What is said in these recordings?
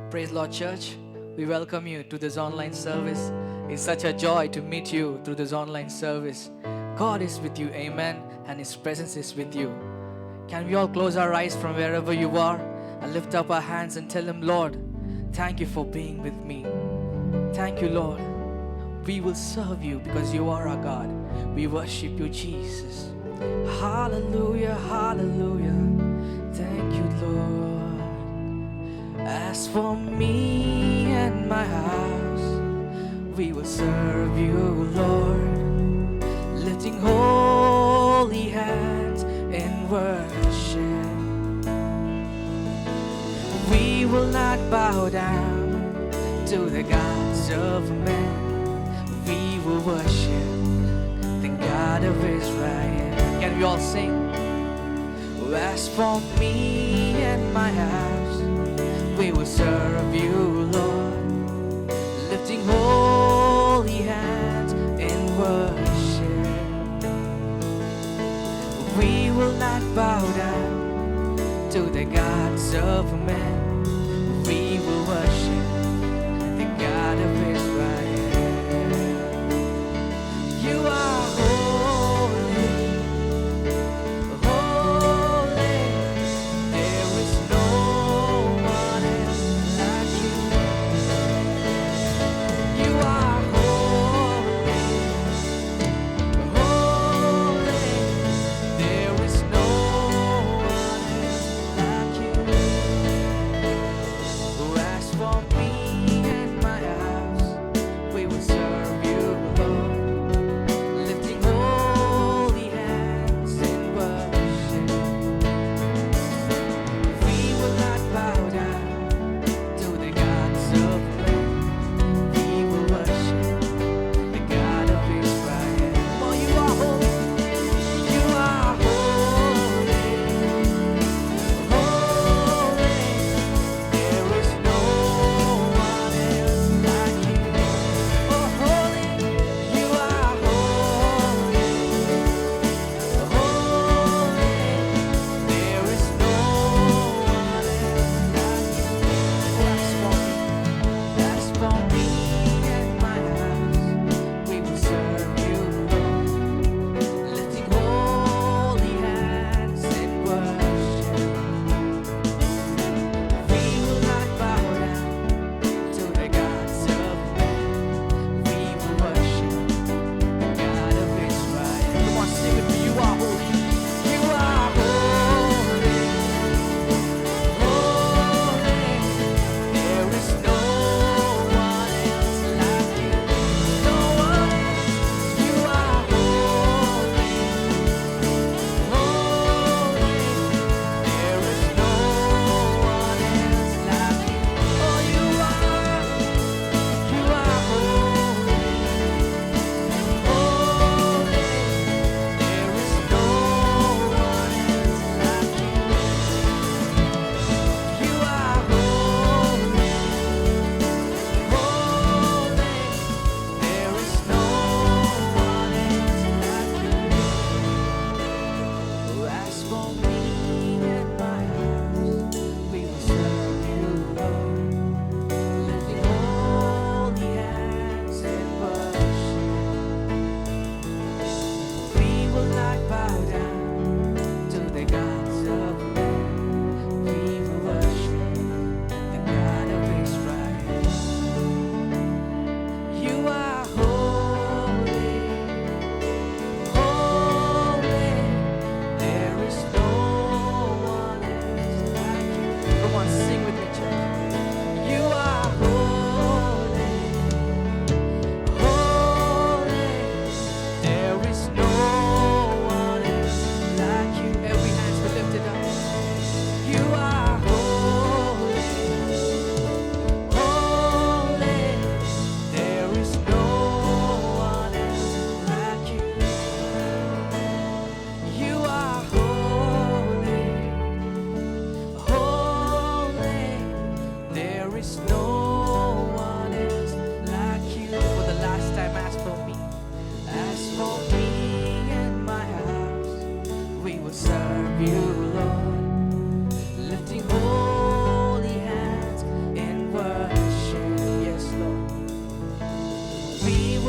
Praise Lord Church. We welcome you to this online service. It's such a joy to meet you through this online service. God is with you, amen, and His presence is with you. Can we all close our eyes from wherever you are and lift up our hands and tell Him, Lord, thank you for being with me. Thank you, Lord. We will serve you because you are our God. We worship you, Jesus. Hallelujah, hallelujah. Thank you, Lord. As for me and my house, we will serve you, Lord, lifting holy hands in worship. We will not bow down to the gods of men. We will worship the God of Israel. Can we all sing? As for me and my house, we will serve you, Lord, lifting holy hands in worship. We will not bow down to the gods of men. We will worship the God of Israel. You are holy, holy. There is no one else like you. You are holy, holy. There is no one else like you.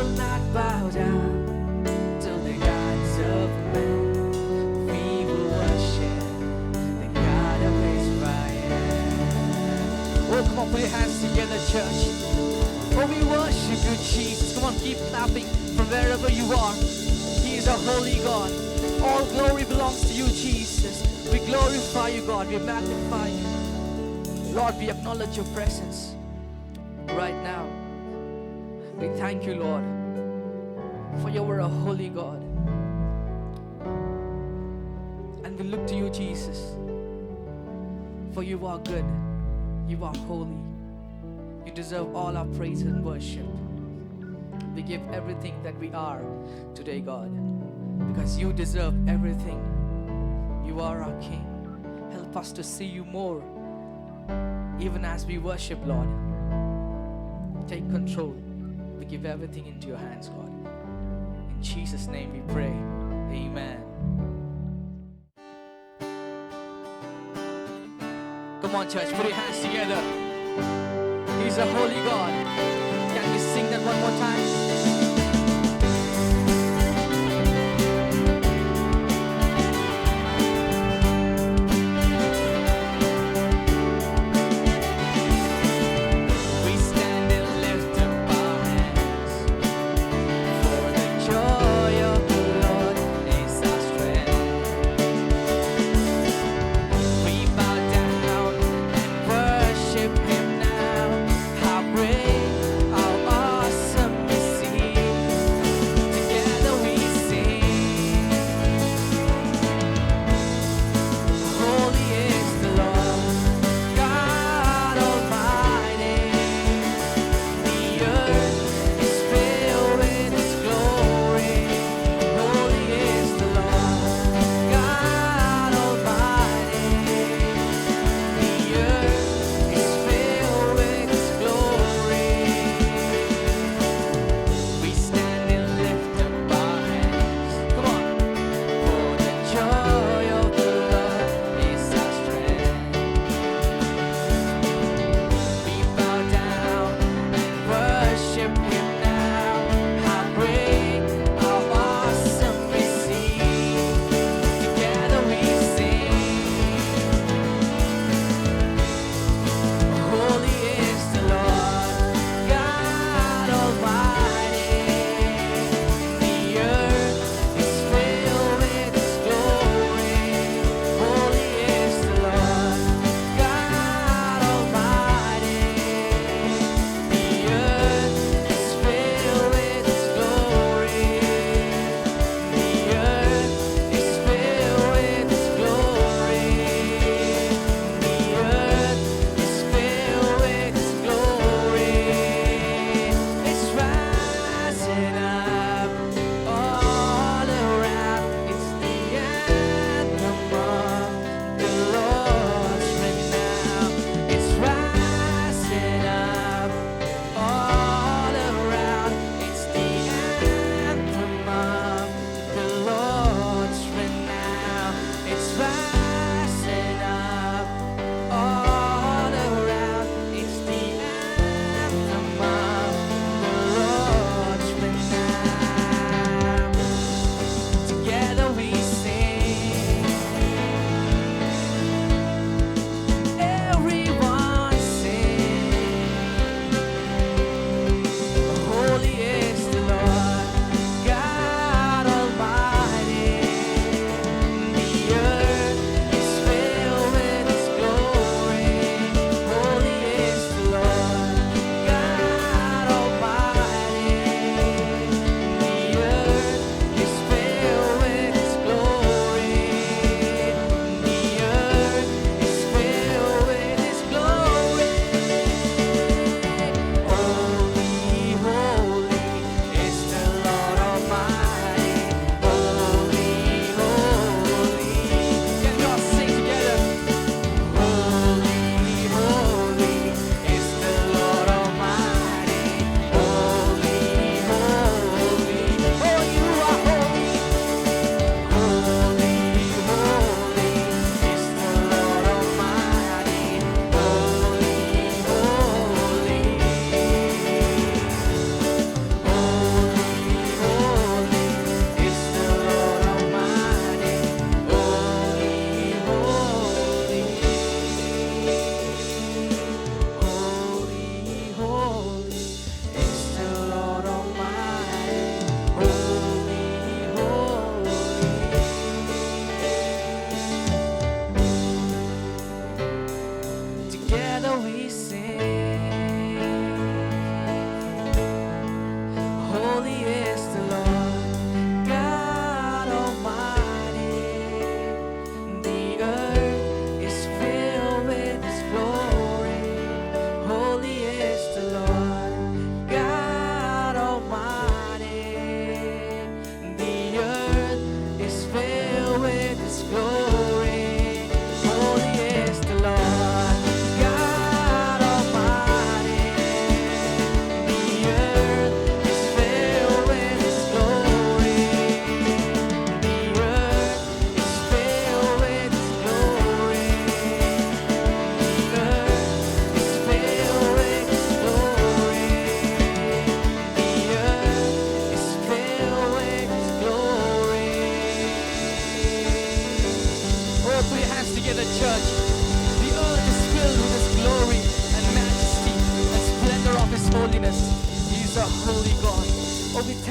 will not bow down to the gods of men. We will worship the God of Israel. Oh, come on, put your hands together, church. Oh, we worship you, Jesus. Come on, keep clapping from wherever you are. He is a holy God. All glory belongs to you, Jesus. We glorify you, God. We magnify you. Lord, we acknowledge your presence right now. We thank you, Lord, for you are a holy God. And we look to you, Jesus, for you are good. You are holy. You deserve all our praise and worship. We give everything that we are today, God, because you deserve everything. You are our King. Help us to see you more, even as we worship, Lord. Take control. We give everything into your hands, God. In Jesus' name we pray. Amen. Come on, church, put your hands together. He's a holy God. Can we sing that one more time? Him now, how great, how awesome is He.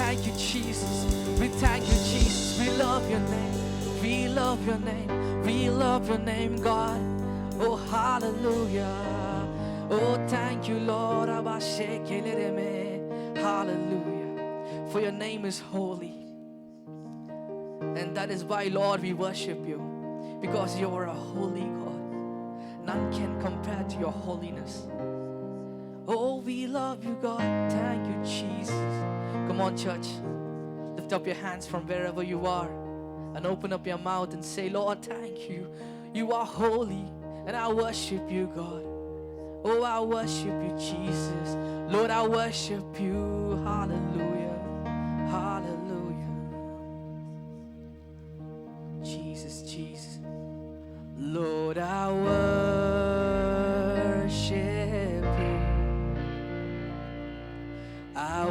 thank you, Jesus. We thank you, Jesus. We love your name. We love your name. We love your name, God. Oh, hallelujah. Oh, thank you, Lord. Hallelujah. For your name is holy. And that is why, Lord, we worship you. Because you are a holy God. None can compare to your holiness. Oh, we love you, God. Thank you, Jesus. Come on, church. Lift up your hands from wherever you are and open up your mouth and say, Lord, thank you. You are holy and I worship you, God. Oh, I worship you, Jesus. Lord, I worship you. Hallelujah. Hallelujah. Jesus, Jesus. Lord, I worship you. I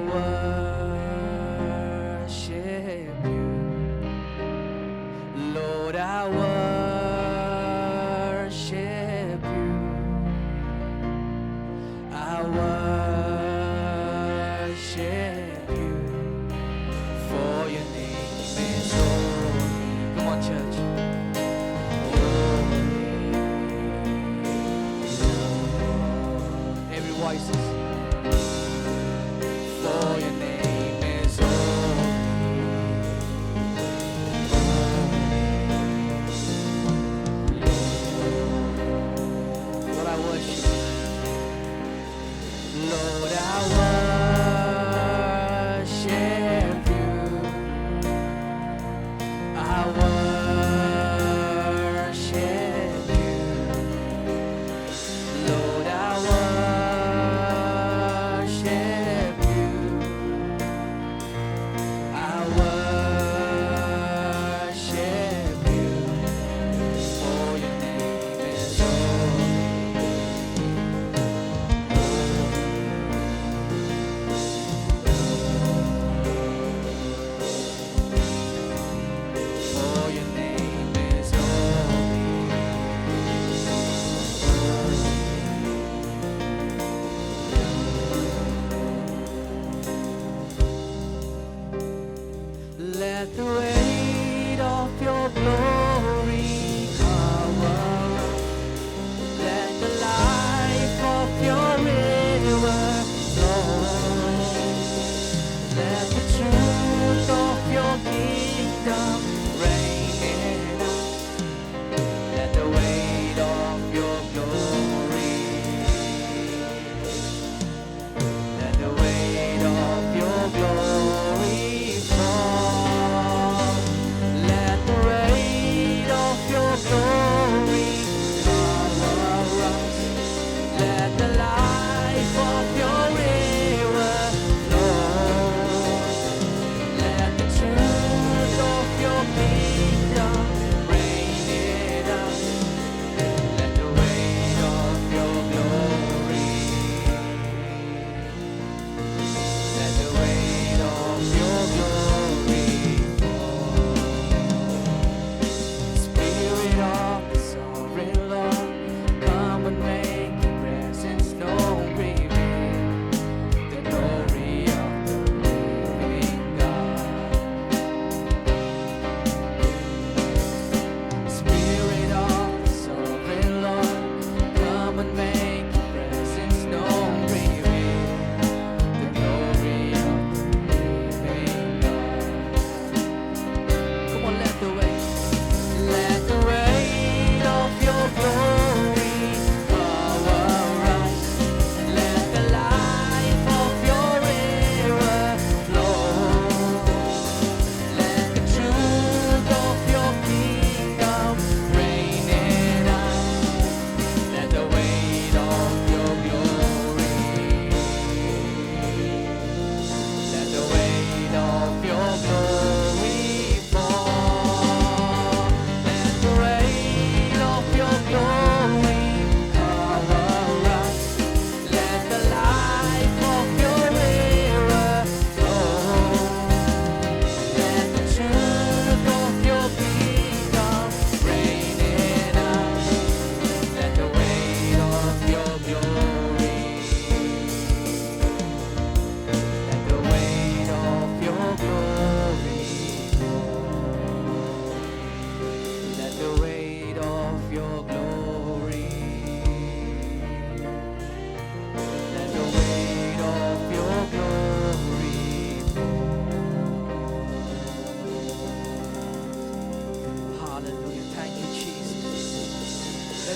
worship you. Lord, I worship you. I worship you. For your name is holy. Come on, church. Every voice. For your name is holy. Lord, I worship you. Lord, I worship you. I worship you. Lord, I worship you. I worship you. For your name is holy. For your name is holy. Let the weight of your glory cover. Let the life of your river flow. Let the truth of your kingdom reign in us. Let the weight of your glory. Let the weight of your glory fall.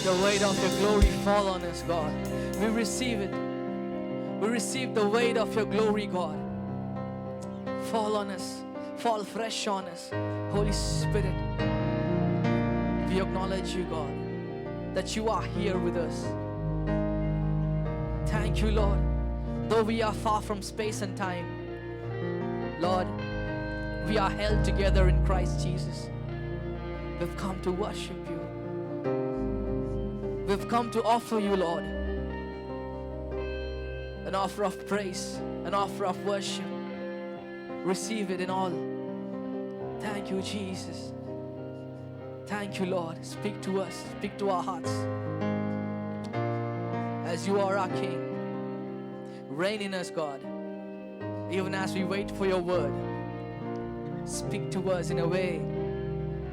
the weight of your glory fall on us, God. We receive it. We receive the weight of your glory, God. Fall on us. Fall fresh on us. Holy Spirit, we acknowledge you, God, that you are here with us. Thank you, Lord. Though we are far from space and time, Lord, we are held together in Christ Jesus. We've come to worship you. We've come to offer you, Lord, an offer of praise, an offer of worship. Receive it in all. Thank you, Jesus. Thank you, Lord. Speak to us. Speak to our hearts. As you are our King, reign in us, God. Even as we wait for your word, speak to us in a way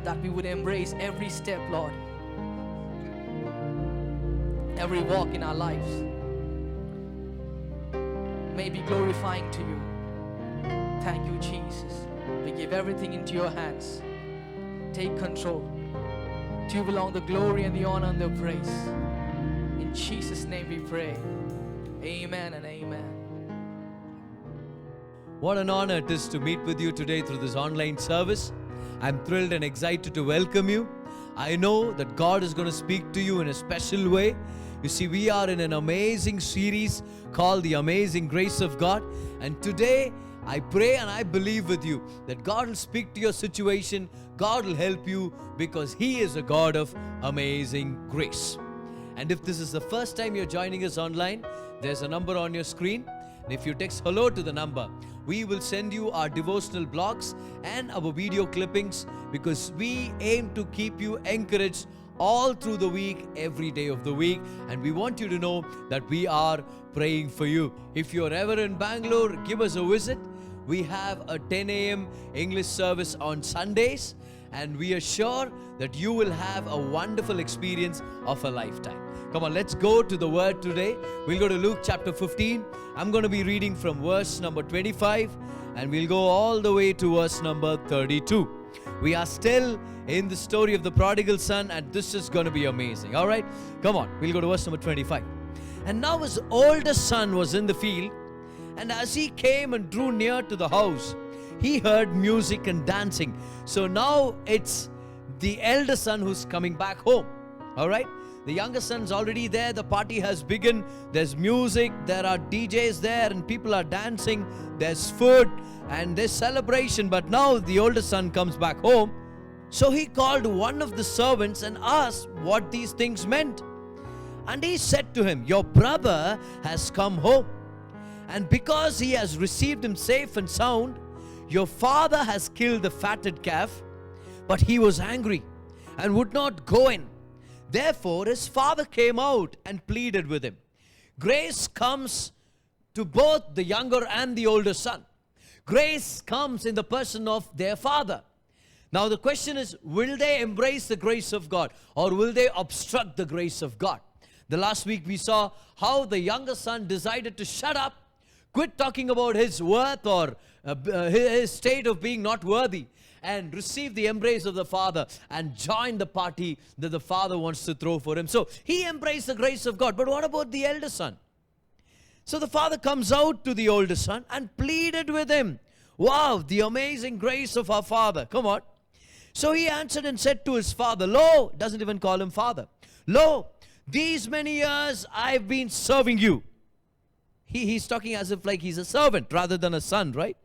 that we would embrace every step, Lord. Every walk in our lives may be glorifying to you. Thank you, Jesus. We give everything into your hands. Take control. To you belong the glory and the honor and the praise. In Jesus' name we pray. Amen and amen. What an honor it is to meet with you today through this online service. I'm thrilled and excited to welcome you. I know that God is going to speak to you in a special way. You see, we are in an amazing series called The Amazing Grace of God. And today, I pray and I believe with you that God will speak to your situation. God will help you because He is a God of amazing grace. And if this is the first time you're joining us online, there's a number on your screen. And if you text hello to the number, we will send you our devotional blogs and our video clippings because we aim to keep you encouraged all through the week, every day of the week. And we want you to know that we are praying for you. If you're ever in Bangalore, give us a visit. We have a 10 a.m. English service on Sundays, and we are sure that you will have a wonderful experience of a lifetime. Come on, let's go to the word today. We'll go to Luke chapter 15. I'm going to be reading from verse number 25, and we'll go all the way to verse number 32. We are still in the story of the prodigal son, and this is going to be amazing. All right, come on, we'll go to verse number 25. And now his oldest son was in the field, and as he came and drew near to the house, he heard music and dancing. So now it's the elder son who's coming back home. All right, the younger son's already there. The party has begun. There's music, there are DJs there, and people are dancing. There's food and there's celebration. But now the older son comes back home. So he called one of the servants and asked what these things meant. And he said to him, "Your brother has come home, and because he has received him safe and sound, your father has killed the fatted calf." But he was angry and would not go in. Therefore his father came out and pleaded with him. Grace comes to both the younger and the older son. Grace comes in the person of their father. Now the question is, will they embrace the grace of God, or will they obstruct the grace of God? The last week we saw how the younger son decided to shut up, quit talking about his worth or his state of being not worthy, and receive the embrace of the father and join the party that the father wants to throw for him. So he embraced the grace of God. But what about the elder son? So the father comes out to the older son and pleaded with him. Wow, the amazing grace of our father. Come on. So he answered and said to his father, "Lo," doesn't even call him father, "Lo, these many years I've been serving you." He's talking as if like he's a servant rather than a son, right?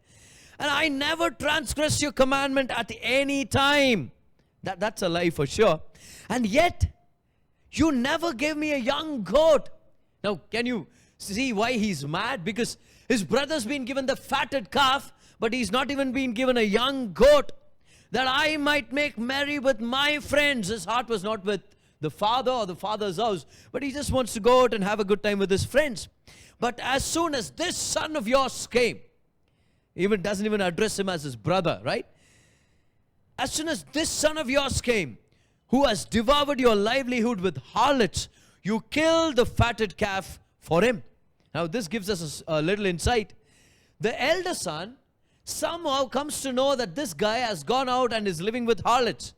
"And I never transgressed your commandment at any time." That's a lie for sure. "And yet you never gave me a young goat." Now can you see why he's mad? Because his brother's been given the fatted calf, but he's not even been given a young goat, that I might make merry with my friends. His heart was not with the father or the father's house, but he just wants to go out and have a good time with his friends. "But as soon as this son of yours came," even doesn't even address him as his brother, right? "As soon as this son of yours came, who has devoured your livelihood with harlots, you killed the fatted calf for him." Now this gives us a little insight. The elder son somehow comes to know that this guy has gone out and is living with harlots.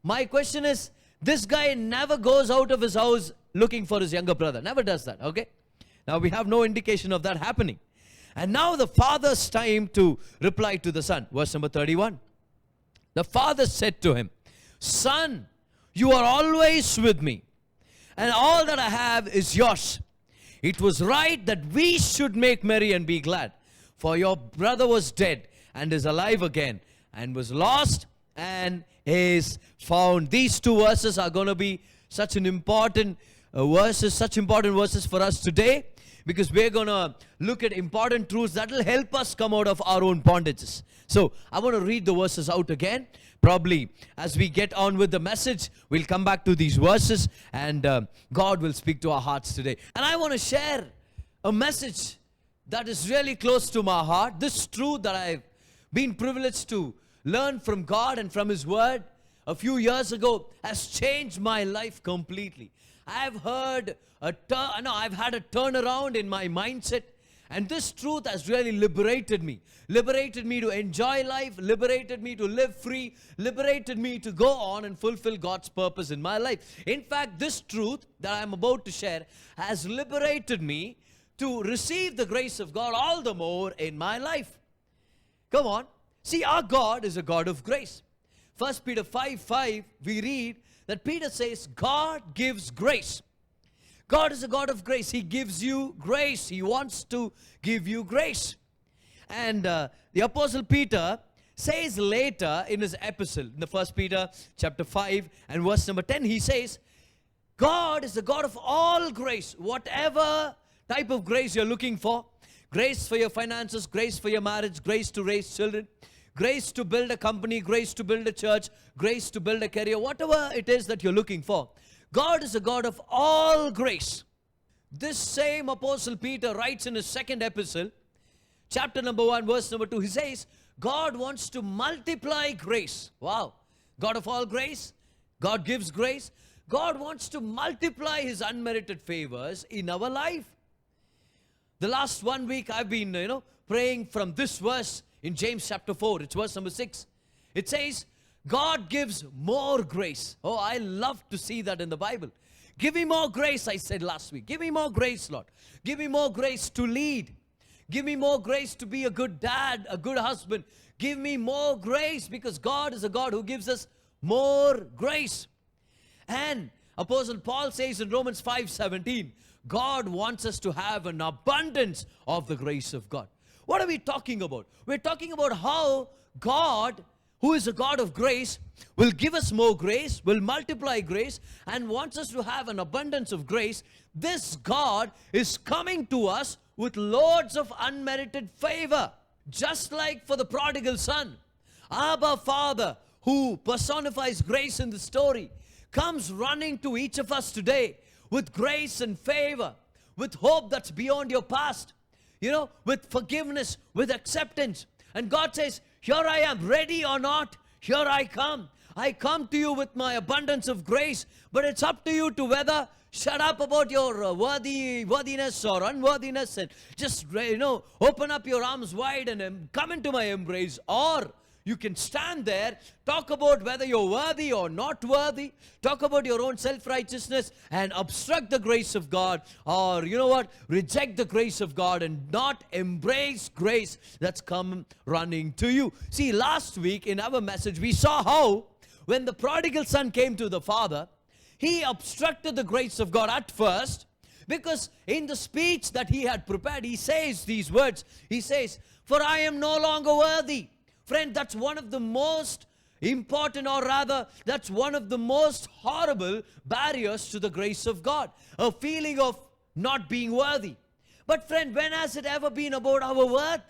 My question is, This guy never goes out of his house looking for his younger brother. Never does that, okay? Now we have no indication of that happening. And now the father's time to reply to the son. Verse number 31. The father said to him, Son, you are always with me, and all that I have is yours. It was right that we should make merry and be glad. For your brother was dead and is alive again, and was lost and is found. These two verses are going to be such important verses for us today, because we're going to look at important truths that will help us come out of our own bondages. So I want to read the verses out again. Probably as we get on with the message, we'll come back to these verses, and God will speak to our hearts today. And I want to share a message that is really close to my heart. This truth that I've been privileged to learn from God and from His Word a few years ago has changed my life completely. I've had a turnaround in my mindset, and this truth has really liberated me to enjoy life, liberated me to live free, liberated me to go on and fulfill God's purpose in my life. In fact, this truth that I'm about to share has liberated me to receive the grace of God all the more in my life. Come on. See, our God is a God of grace. 1 Peter 5:5, we read that Peter says, God gives grace. God is a God of grace. He gives you grace. He wants to give you grace. And the Apostle Peter says later in his epistle, in the 1 Peter chapter 5 and verse number 10, he says, God is the God of all grace. Whatever type of grace you're looking for, grace for your finances, grace for your marriage, grace to raise children, grace to build a company, grace to build a church, grace to build a career, whatever it is that you're looking for, God is a God of all grace. This same Apostle Peter writes in his second epistle, chapter number 1, verse number 2, he says, God wants to multiply grace. Wow. God of all grace. God gives grace. God wants to multiply His unmerited favors in our life. The last 1 week I've been, praying from this verse in James chapter 4. It's verse number 6. It says, God gives more grace. Oh, I love to see that in the Bible. Give me more grace, I said last week. Give me more grace, Lord. Give me more grace to lead. Give me more grace to be a good dad, a good husband. Give me more grace, because God is a God who gives us more grace. And Apostle Paul says in Romans 5:17, God wants us to have an abundance of the grace of God. What are we talking about? We're talking about how God, who is a God of grace, will give us more grace, will multiply grace, and wants us to have an abundance of grace. This God is coming to us with loads of unmerited favor. Just like for the prodigal son, Abba Father, who personifies grace in the story, comes running to each of us today with grace and favor, with hope that's beyond your past, with forgiveness, with acceptance. And God says, here I am, ready or not, here I come. I come to you with my abundance of grace, but it's up to you to whether shut up about your worthiness or unworthiness and just, open up your arms wide and come into my embrace, or you can stand there, talk about whether you're worthy or not worthy, talk about your own self-righteousness and obstruct the grace of God, or reject the grace of God and not embrace grace that's come running to you. See, last week in our message, we saw how when the prodigal son came to the father, he obstructed the grace of God at first, because in the speech that he had prepared, he says these words. He says, for I am no longer worthy. Friend, that's one of the most important, or rather, that's one of the most horrible barriers to the grace of God. A feeling of not being worthy. But friend, when has it ever been about our worth?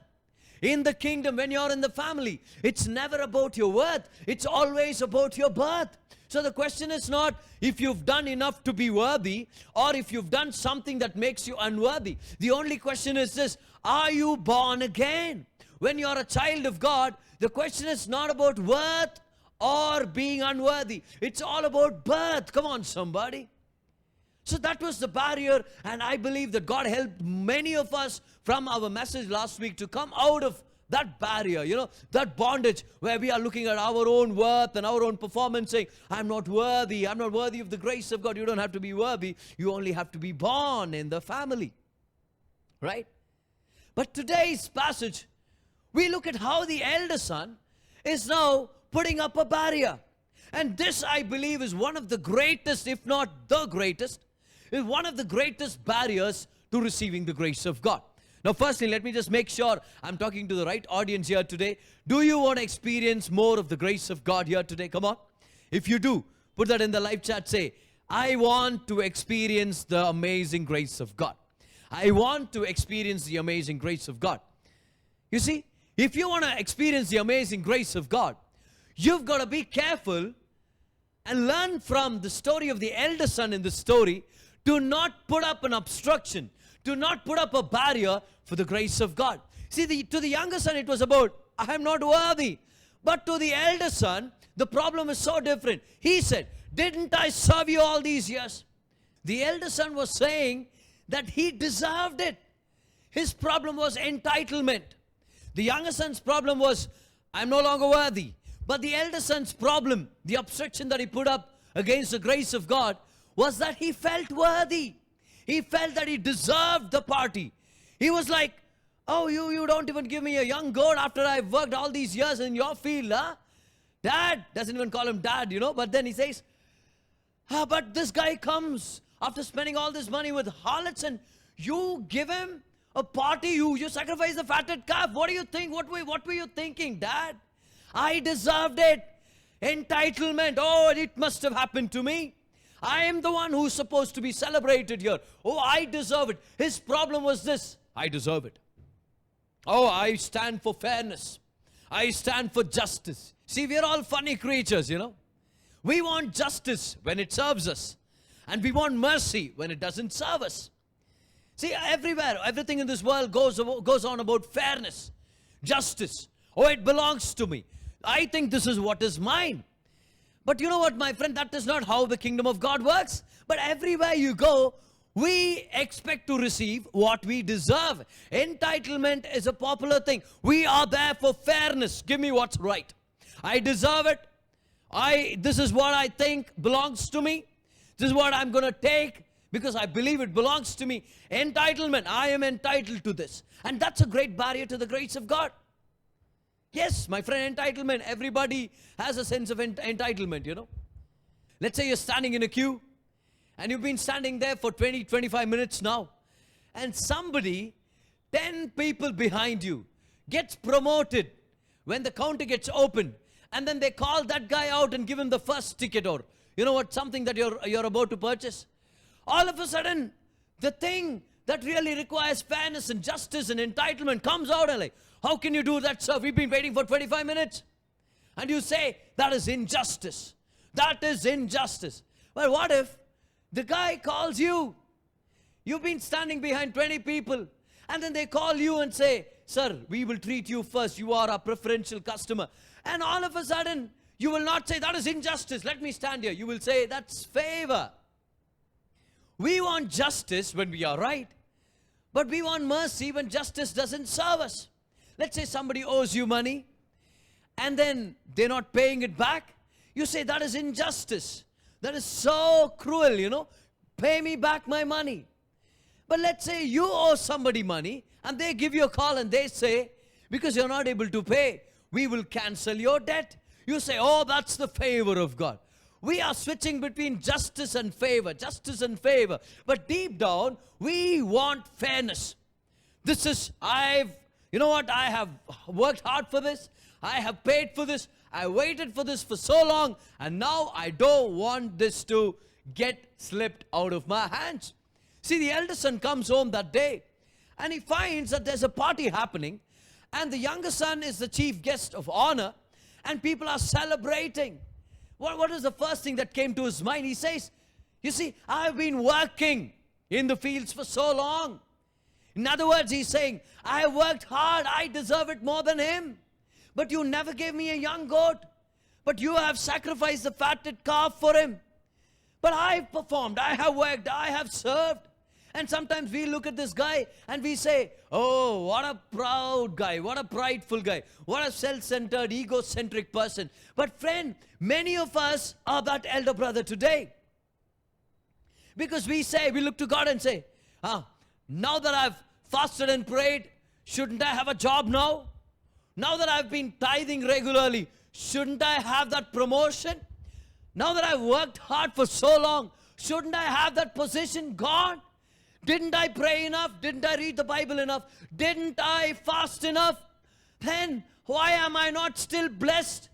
In the kingdom, when you're in the family, it's never about your worth. It's always about your birth. So the question is not if you've done enough to be worthy, or if you've done something that makes you unworthy. The only question is this: are you born again? When you're a child of God, the question is not about worth or being unworthy. It's all about birth. Come on, somebody. So that was the barrier, and I believe that God helped many of us from our message last week to come out of that barrier, that bondage where we are looking at our own worth and our own performance, saying, I'm not worthy of the grace of God. You don't have to be worthy. You only have to be born in the family. Right? But today's passage, we look at how the elder son is now putting up a barrier. And this, I believe, is one of the greatest, if not the greatest, is one of the greatest barriers to receiving the grace of God. Now, firstly, let me just make sure I'm talking to the right audience here today. Do you want to experience more of the grace of God here today? Come on. If you do, put that in the live chat. Say, I want to experience the amazing grace of God. I want to experience the amazing grace of God. You see, if you want to experience the amazing grace of God, you've got to be careful and learn from the story of the elder son in the story to not put up an obstruction, to not put up a barrier for the grace of God. See, to the younger son, it was about, I am not worthy. But to the elder son, the problem is so different. He said, didn't I serve you all these years? The elder son was saying that he deserved it. His problem was entitlement. The younger son's problem was, I'm no longer worthy. But the elder son's problem, the obstruction that he put up against the grace of God, was that he felt worthy. He felt that he deserved the party. He was like, oh, you don't even give me a young goat after I've worked all these years in your field, huh? Dad, doesn't even call him dad, But then he says, but this guy comes after spending all this money with harlots and you give him a party, you sacrifice the fatted calf. What do you think? What were you thinking, Dad? I deserved it. Entitlement. Oh, it must have happened to me. I am the one who's supposed to be celebrated here. Oh, I deserve it. His problem was this. I deserve it. Oh, I stand for fairness. I stand for justice. See, we're all funny creatures, We want justice when it serves us. And we want mercy when it doesn't serve us. See, everywhere, everything in this world goes on about fairness, justice. Oh, it belongs to me. I think this is what is mine. But you know what, my friend? That is not how the kingdom of God works. But everywhere you go, we expect to receive what we deserve. Entitlement is a popular thing. We are there for fairness. Give me what's right. I deserve it. This is what I think belongs to me. This is what I'm going to take because I believe it belongs to me. Entitlement. I am entitled to this. And that's a great barrier to the grace of God. Yes, my friend, entitlement. Everybody has a sense of entitlement, Let's say you're standing in a queue and you've been standing there for 20, 25 minutes now. And somebody, 10 people behind you, gets promoted when the counter gets open. And then they call that guy out and give him the first ticket or, something that you're about to purchase. All of a sudden, the thing that really requires fairness and justice and entitlement comes out and like, how can you do that, sir? We've been waiting for 25 minutes. And you say, that is injustice. That is injustice. Well, what if the guy calls you? You've been standing behind 20 people. And then they call you and say, sir, we will treat you first. You are our preferential customer. And all of a sudden, you will not say, that is injustice. Let me stand here. You will say, that's favor. We want justice when we are right. But we want mercy when justice doesn't serve us. Let's say somebody owes you money and then they're not paying it back. You say, that is injustice. That is so cruel, Pay me back my money. But let's say you owe somebody money and they give you a call and they say, because you're not able to pay, we will cancel your debt. You say, oh, that's the favor of God. We are switching between justice and favor. But deep down, we want fairness. I have worked hard for this. I have paid for this. I waited for this for so long. And now I don't want this to get slipped out of my hands. See, the elder son comes home that day and he finds that there's a party happening. And the younger son is the chief guest of honor. And people are celebrating. What is the first thing that came to his mind? He says, you see, I've been working in the fields for so long. In other words, he's saying, I worked hard. I deserve it more than him. But you never gave me a young goat. But you have sacrificed the fatted calf for him. But I've performed. I have worked. I have served. And sometimes we look at this guy and we say, oh, what a proud guy, what a prideful guy, what a self-centered, egocentric person. But friend, many of us are that elder brother today. Because we look to God and say, now that I've fasted and prayed, shouldn't I have a job now? Now that I've been tithing regularly, shouldn't I have that promotion? Now that I've worked hard for so long, shouldn't I have that position? God, didn't I pray enough? Didn't I read the Bible enough? Didn't I fast enough? Then why am I not still blessed?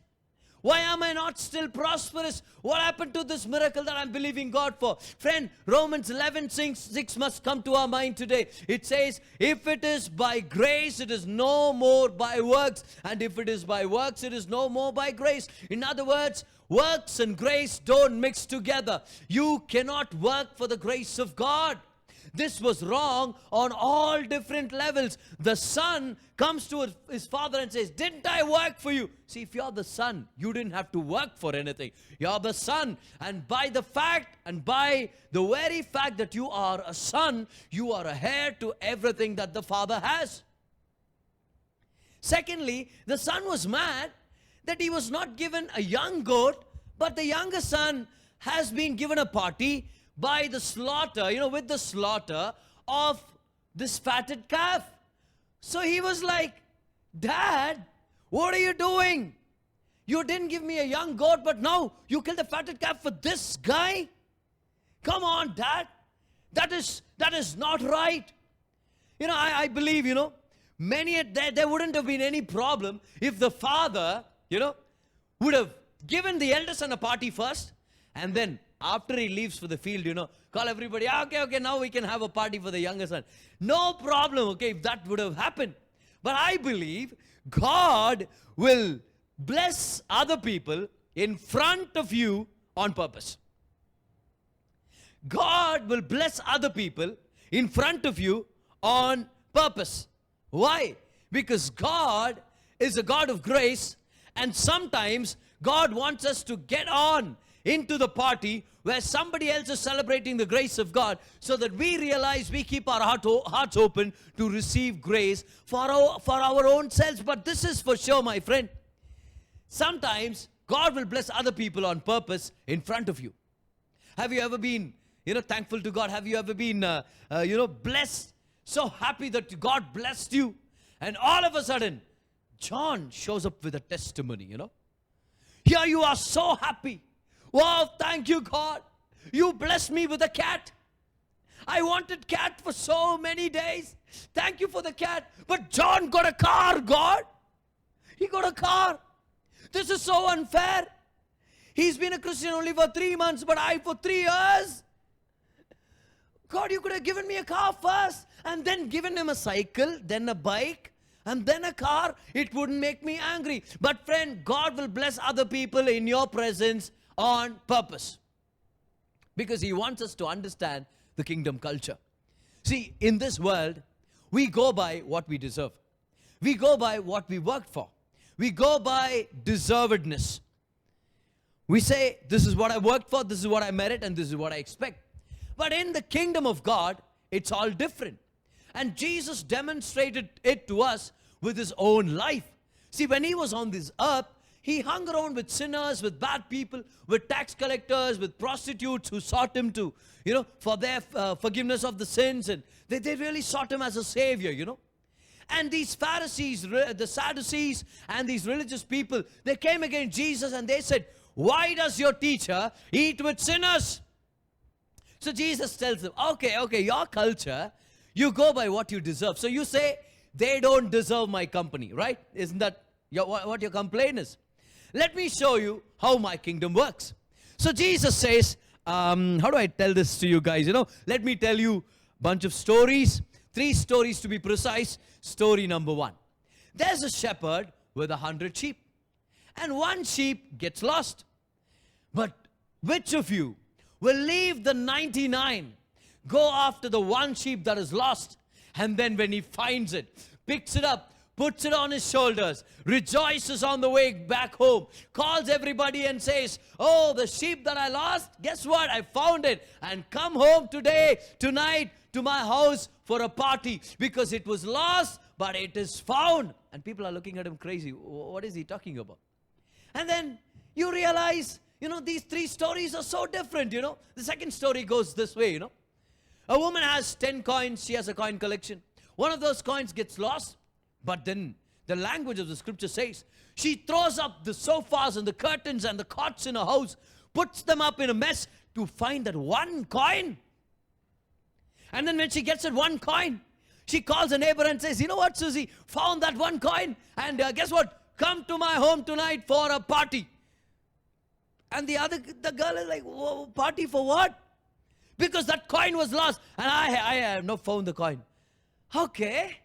Why am I not still prosperous? What happened to this miracle that I'm believing God for? Friend, Romans 11:6 must come to our mind today. It says, if it is by grace, it is no more by works. And if it is by works, it is no more by grace. In other words, works and grace don't mix together. You cannot work for the grace of God. This was wrong on all different levels. The son comes to his father and says, didn't I work for you? See, if you're the son, you didn't have to work for anything. You're the son. And by the very fact that you are a son, you are a heir to everything that the father has. Secondly, the son was mad that he was not given a young goat, but the younger son has been given a party by the slaughter, with the slaughter of this fatted calf. So he was like, Dad, what are you doing? You didn't give me a young goat, but now you killed the fatted calf for this guy? Come on, Dad. That is not right. I believe, there wouldn't have been any problem if the father, would have given the elder son a party first, and then after he leaves for the field, call everybody, okay, now we can have a party for the younger son. No problem, okay, if that would have happened. But I believe God will bless other people in front of you on purpose. God will bless other people in front of you on purpose. Why? Because God is a God of grace, and sometimes God wants us to get on into the party where somebody else is celebrating the grace of God, so that we realize we keep our hearts open to receive grace for our own selves. But this is for sure, my friend. Sometimes God will bless other people on purpose in front of you. Have you ever been, thankful to God? Have you ever been, blessed? So happy that God blessed you. And all of a sudden, John shows up with a testimony, Here you are so happy. Wow, thank you, God. You blessed me with a cat. I wanted cat for so many days. Thank you for the cat. But John got a car, God. He got a car. This is so unfair. He's been a Christian only for 3 months, but I for 3 years. God, you could have given me a car first and then given him a cycle, then a bike, and then a car. It wouldn't make me angry. But friend, God will bless other people in your presence on purpose, because he wants us to understand the kingdom culture. See, in this world, we go by what we deserve. We go by what we worked for. We go by deservedness. We say, this is what I worked for, this is what I merit, and this is what I expect. But in the kingdom of God, it's all different. And Jesus demonstrated it to us with his own life. See, when he was on this earth, he hung around with sinners, with bad people, with tax collectors, with prostitutes who sought him to, for their forgiveness of the sins. And they really sought him as a savior, And these Pharisees, the Sadducees, and these religious people, they came against Jesus and they said, why does your teacher eat with sinners? So Jesus tells them, okay, your culture, you go by what you deserve. So you say, they don't deserve my company, right? Isn't that what your complaint is? Let me show you how my kingdom works. So Jesus says, how do I tell this to you guys? Let me tell you a bunch of stories. 3 stories to be precise. Story number 1. There's a shepherd with 100 sheep. And 1 sheep gets lost. But which of you will leave the 99, go after the 1 sheep that is lost, and then when he finds it, picks it up, puts it on his shoulders, rejoices on the way back home, calls everybody and says, oh, the sheep that I lost, guess what? I found it. And come home tonight, to my house for a party, because it was lost, but it is found. And people are looking at him crazy. What is he talking about? And then you realize, these three stories are so different, The second story goes this way, A woman has 10 coins. She has a coin collection. One of those coins gets lost. But then the language of the scripture says, she throws up the sofas and the curtains and the cots in her house, puts them up in a mess to find that one coin. And then when she gets that one coin, she calls a neighbor and says, you know what, Susie, found that one coin. And guess what? Come to my home tonight for a party. And the girl is like, whoa, party for what? Because that coin was lost. And I have not found the coin. Okay.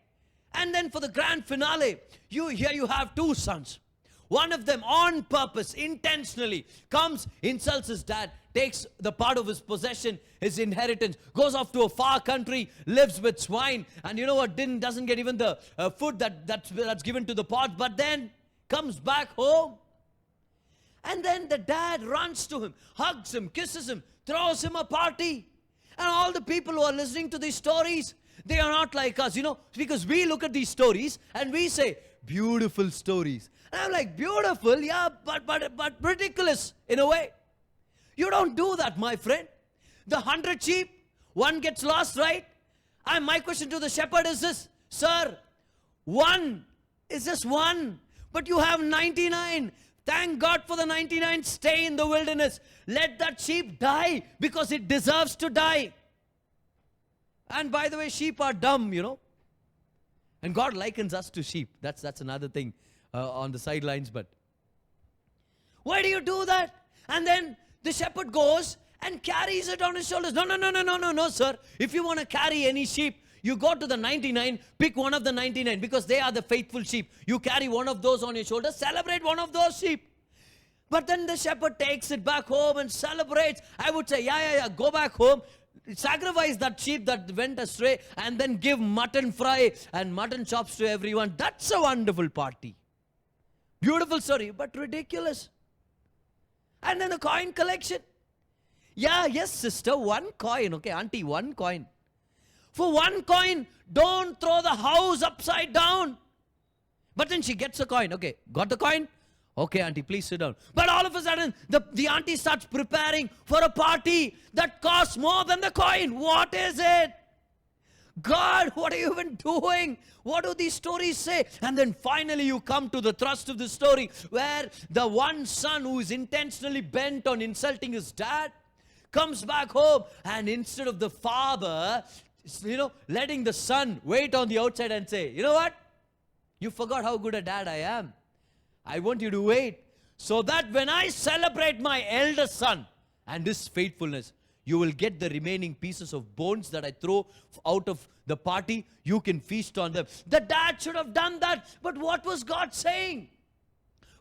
And then for the grand finale, you have two sons. One of them on purpose, intentionally, comes, insults his dad, takes the part of his possession, his inheritance, goes off to a far country, lives with swine, and you know what, doesn't get even the food that's given to the pot, but then comes back home. And then the dad runs to him, hugs him, kisses him, throws him a party. And all the people who are listening to these stories, they are not like us, because we look at these stories and we say, beautiful stories. And I'm like, beautiful, yeah, but ridiculous in a way. You don't do that, my friend. The 100 sheep, one gets lost, right? And my question to the shepherd is this, sir, one is just one, but you have 99. Thank God for the 99. Stay in the wilderness. Let that sheep die because it deserves to die. And by the way, sheep are dumb, And God likens us to sheep. That's another thing on the sidelines. But why do you do that? And then the shepherd goes and carries it on his shoulders. No, sir. If you want to carry any sheep, you go to the 99, pick one of the 99 because they are the faithful sheep. You carry one of those on your shoulders, celebrate one of those sheep. But then the shepherd takes it back home and celebrates. I would say, yeah, go back home. Sacrifice that sheep that went astray and then give mutton fry and mutton chops to everyone. That's a wonderful party. Beautiful story, but ridiculous. And then the coin collection. Yeah, yes, sister, one coin. Okay, auntie, one coin. For one coin, don't throw the house upside down. But then she gets a coin. Okay, got the coin? Okay, auntie, please sit down. But all of a sudden, the auntie starts preparing for a party that costs more than the coin. What is it? God, what are you even doing? What do these stories say? And then finally you come to the thrust of the story where the one son who is intentionally bent on insulting his dad comes back home, and instead of the father, letting the son wait on the outside and say, you know what? You forgot how good a dad I am. I want you to wait so that when I celebrate my eldest son and his faithfulness, you will get the remaining pieces of bones that I throw out of the party. You can feast on them. The dad should have done that. But what was God saying?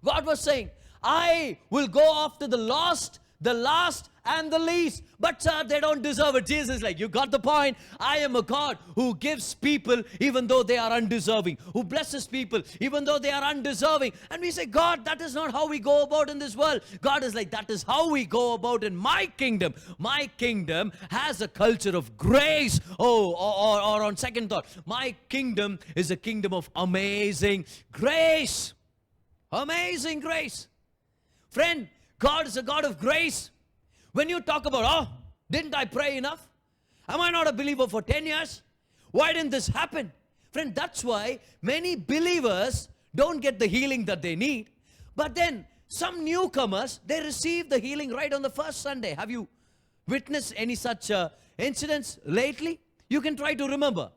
God was saying, I will go after the lost, the last, and the least. But sir, they don't deserve it. Jesus is like, you got the point. I am a God who gives people even though they are undeserving, who blesses people even though they are undeserving. And we say, God, that is not how we go about in this world. God is like, that is how we go about in my kingdom. My kingdom has a culture of grace. Or on second thought, my kingdom is a kingdom of amazing grace. Amazing grace. Friend, God is a God of grace. When you talk about, didn't I pray enough? Am I not a believer for 10 years? Why didn't this happen? Friend, that's why many believers don't get the healing that they need. But then some newcomers, they receive the healing right on the first Sunday. Have you witnessed any such incidents lately? You can try to remember.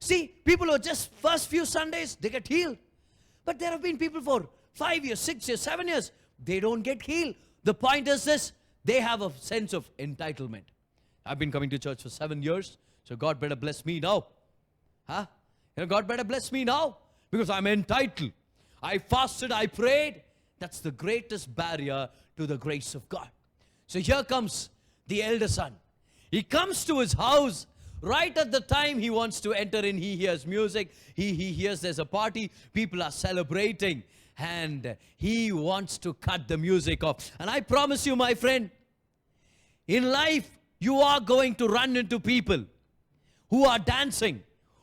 See, people who are just first few Sundays, they get healed. But there have been people for 5 years, 6 years, 7 years, they don't get healed. The point is this. They have a sense of entitlement. I've been coming to church for 7 years, so God better bless me now. God better bless me now because I'm entitled. I fasted, I prayed. That's the greatest barrier to the grace of God. So here comes the elder son. He comes to his house Right at the time he wants to enter in, he hears music, he hears there's a party, people are celebrating, and he wants to cut the music off. And I promise you, my friend, in life, you are going to run into people who are dancing,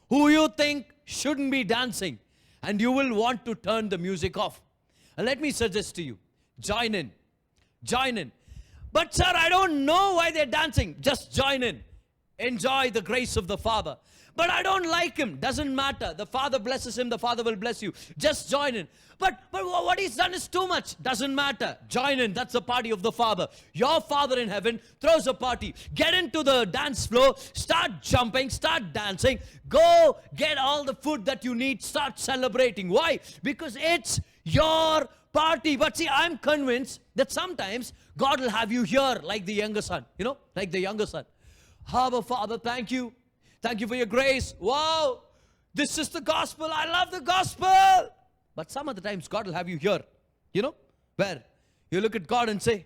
who you think shouldn't be dancing, and you will want to turn the music off. And let me suggest to you, join in. Join in. But sir, I don't know why they're dancing. Just join in. Enjoy the grace of the Father. But I don't like him. Doesn't matter. The Father blesses him. The Father will bless you. Just join in. But what he's done is too much. Doesn't matter. Join in. That's the party of the Father. Your Father in heaven throws a party. Get into the dance floor. Start jumping. Start dancing. Go get all the food that you need. Start celebrating. Why? Because it's your party. But see, I'm convinced that sometimes God will have you here like the younger son. You know, like the younger son. Abba, Father, thank you. Thank you for your grace. Wow, this is the gospel. I love the gospel. But some of the times God will have you here, you know, where you look at God and say,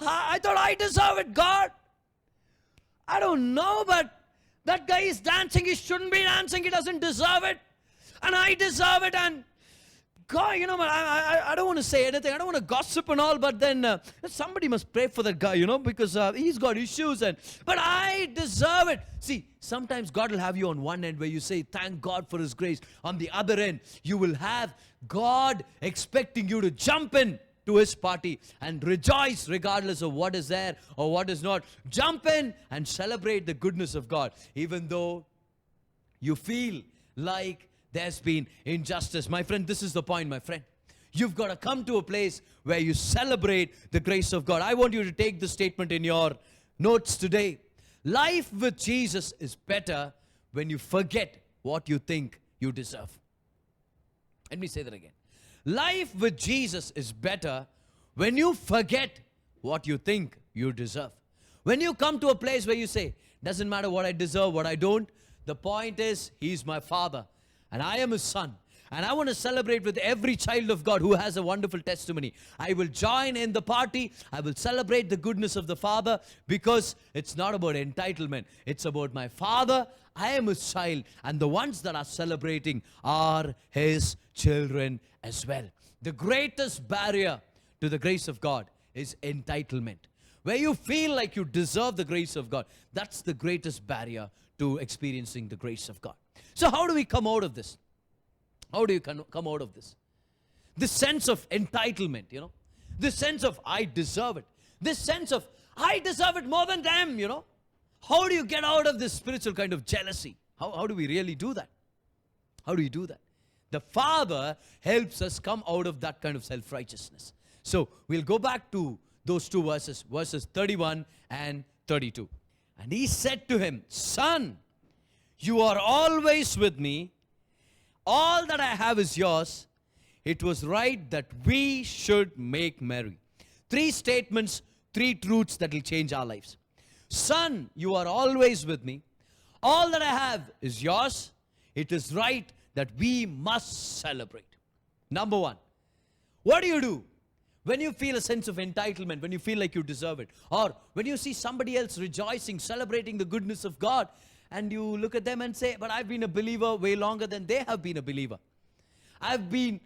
I thought I deserve it, God. I don't know, but that guy is dancing. He shouldn't be dancing. He doesn't deserve it. And I deserve it. And God, you know, I don't want to say anything. I don't want to gossip and all, but then somebody must pray for that guy, you know, because he's got issues. But I deserve it. See, sometimes God will have you on one end where you say, thank God for His grace. On the other end, you will have God expecting you to jump in to His party and rejoice regardless of what is there or what is not. Jump in and celebrate the goodness of God, even though you feel like there's been injustice. My friend, this is the point, my friend. You've got to come to a place where you celebrate the grace of God. I want you to take this statement in your notes today. Life with Jesus is better when you forget what you think you deserve. Let me say that again. Life with Jesus is better when you forget what you think you deserve. When you come to a place where you say, doesn't matter what I deserve, what I don't, the point is, He's my Father. And I am His son. And I want to celebrate with every child of God who has a wonderful testimony. I will join in the party. I will celebrate the goodness of the Father, because it's not about entitlement. It's about my Father. I am His child. And the ones that are celebrating are His children as well. The greatest barrier to the grace of God is entitlement. Where you feel like you deserve the grace of God, that's the greatest barrier to experiencing the grace of God. So how do we come out of this? How do you come out of this? This sense of entitlement, you know. This sense of I deserve it. This sense of I deserve it more than them, you know. How do you get out of this spiritual kind of jealousy? How do we really do that? How do you do that? The Father helps us come out of that kind of self-righteousness. So we'll go back to those two verses, verses 31 and 32. And He said to him, Son, you are always with me. All that I have is yours. It was right that we should make merry. 3 statements, 3 truths that will change our lives. Son, you are always with me. All that I have is yours. It is right that we must celebrate. Number 1, what do you do when you feel a sense of entitlement, when you feel like you deserve it? Or when you see somebody else rejoicing, celebrating the goodness of God, and you look at them and say, but I've been a believer way longer than they have been a believer. I've been,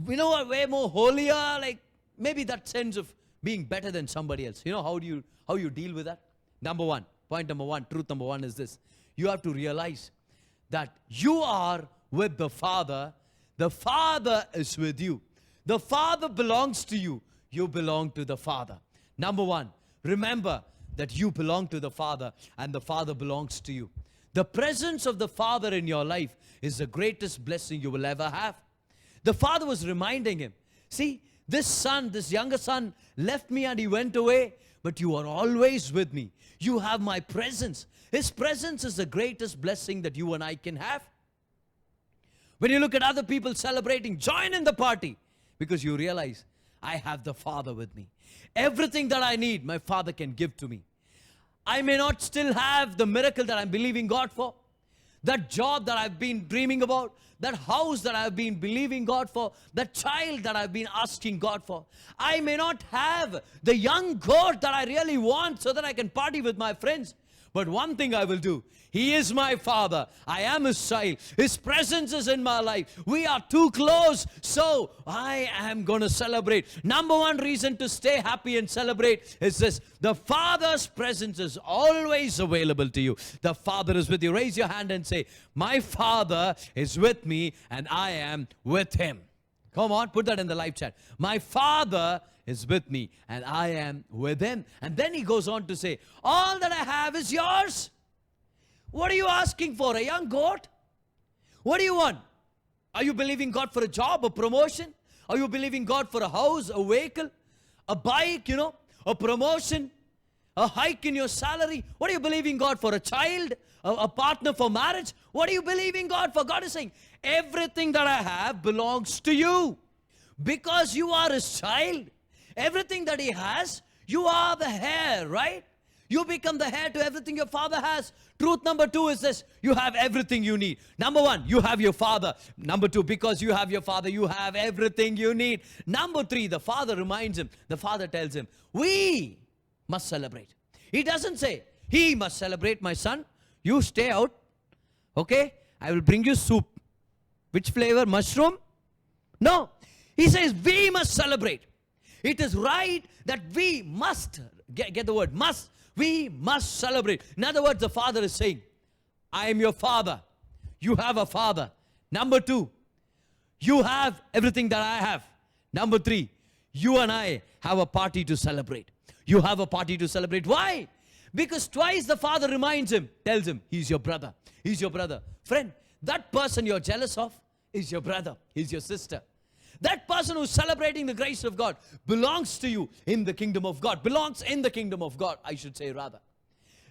you know, way more holier, like maybe that sense of being better than somebody else. You know, how you deal with that? Number 1, point number 1, truth number 1 is this. You have to realize that you are with the Father. The Father is with you. The Father belongs to you. You belong to the Father. Number 1, remember that you belong to the Father and the Father belongs to you. The presence of the Father in your life is the greatest blessing you will ever have. The Father was reminding him, see, this son, this younger son left me and he went away, but you are always with me. You have my presence. His presence is the greatest blessing that you and I can have. When you look at other people celebrating, join in the party, because you realize, I have the Father with me. Everything that I need, my Father can give to me. I may not still have the miracle that I'm believing God for, that job that I've been dreaming about, that house that I've been believing God for, that child that I've been asking God for. I may not have the young goat that I really want so that I can party with my friends. But one thing I will do. He is my Father. I am His child. His presence is in my life. We are too close. So I am going to celebrate. Number one reason to stay happy and celebrate is this. The Father's presence is always available to you. The Father is with you. Raise your hand and say, my Father is with me and I am with Him. Come on, put that in the live chat. My Father is with me and I am with Him. And then He goes on to say, all that I have is yours. What are you asking for? A young goat? What do you want? Are you believing God for a job, a promotion? Are you believing God for a house, a vehicle, a bike, a promotion, a hike in your salary? What are you believing God for? A child, a partner for marriage? What are you believing God for? God is saying, everything that I have belongs to you. Because you are His child, everything that He has, you are the heir, right? You become the heir to everything your Father has. Truth number two is this. You have everything you need. Number one, you have your Father. Number two, because you have your Father, you have everything you need. Number three, the Father reminds him. The Father tells him, we must celebrate. He doesn't say, he must celebrate, my son. You stay out. Okay? I will bring you soup. Which flavor? Mushroom? No. He says, we must celebrate. It is right that we must. Get the word, must. We must celebrate. In other words, the Father is saying, I am your Father. You have a Father. Number two, you have everything that I have. Number three, you and I have a party to celebrate. You have a party to celebrate. Why? Because twice the Father reminds him, tells him, he's your brother. He's your brother. Friend, that person you're jealous of is your brother. He's your sister. That person who's celebrating the grace of God belongs to you in the kingdom of God. Belongs in the kingdom of God, I should say rather.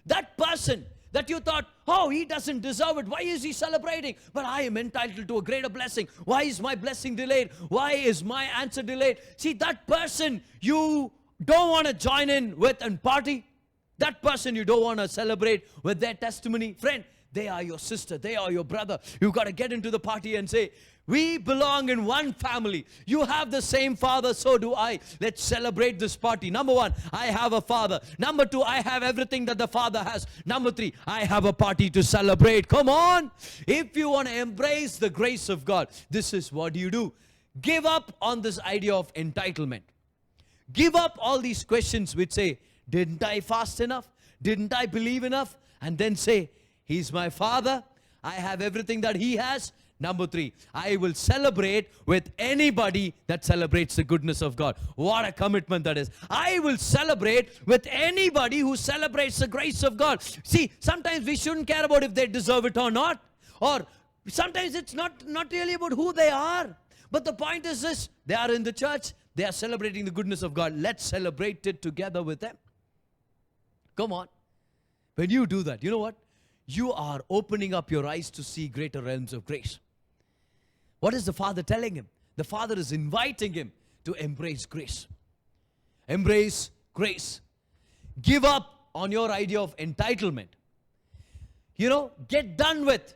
That person that you thought, oh, he doesn't deserve it. Why is he celebrating? But I am entitled to a greater blessing. Why is my blessing delayed? Why is my answer delayed? See, that person you don't want to join in with and party. That person you don't want to celebrate with their testimony. Friend, they are your sister. They are your brother. You've got to get into the party and say, we belong in one family. You have the same Father, so do I. Let's celebrate this party. Number one, I have a Father. Number two, I have everything that the Father has. Number three, I have a party to celebrate. Come on. If you want to embrace the grace of God, this is what you do. Give up on this idea of entitlement. Give up all these questions which say, didn't I fast enough? Didn't I believe enough? And then say, He's my Father. I have everything that He has. Number three, I will celebrate with anybody that celebrates the goodness of God. What a commitment that is. I will celebrate with anybody who celebrates the grace of God. See, sometimes we shouldn't care about if they deserve it or not. Or sometimes it's not really about who they are. But the point is this, they are in the church. They are celebrating the goodness of God. Let's celebrate it together with them. Come on. When you do that, you know what? You are opening up your eyes to see greater realms of grace. What is the Father telling him? The Father is inviting him to embrace grace. Embrace grace. Give up on your idea of entitlement. Get done with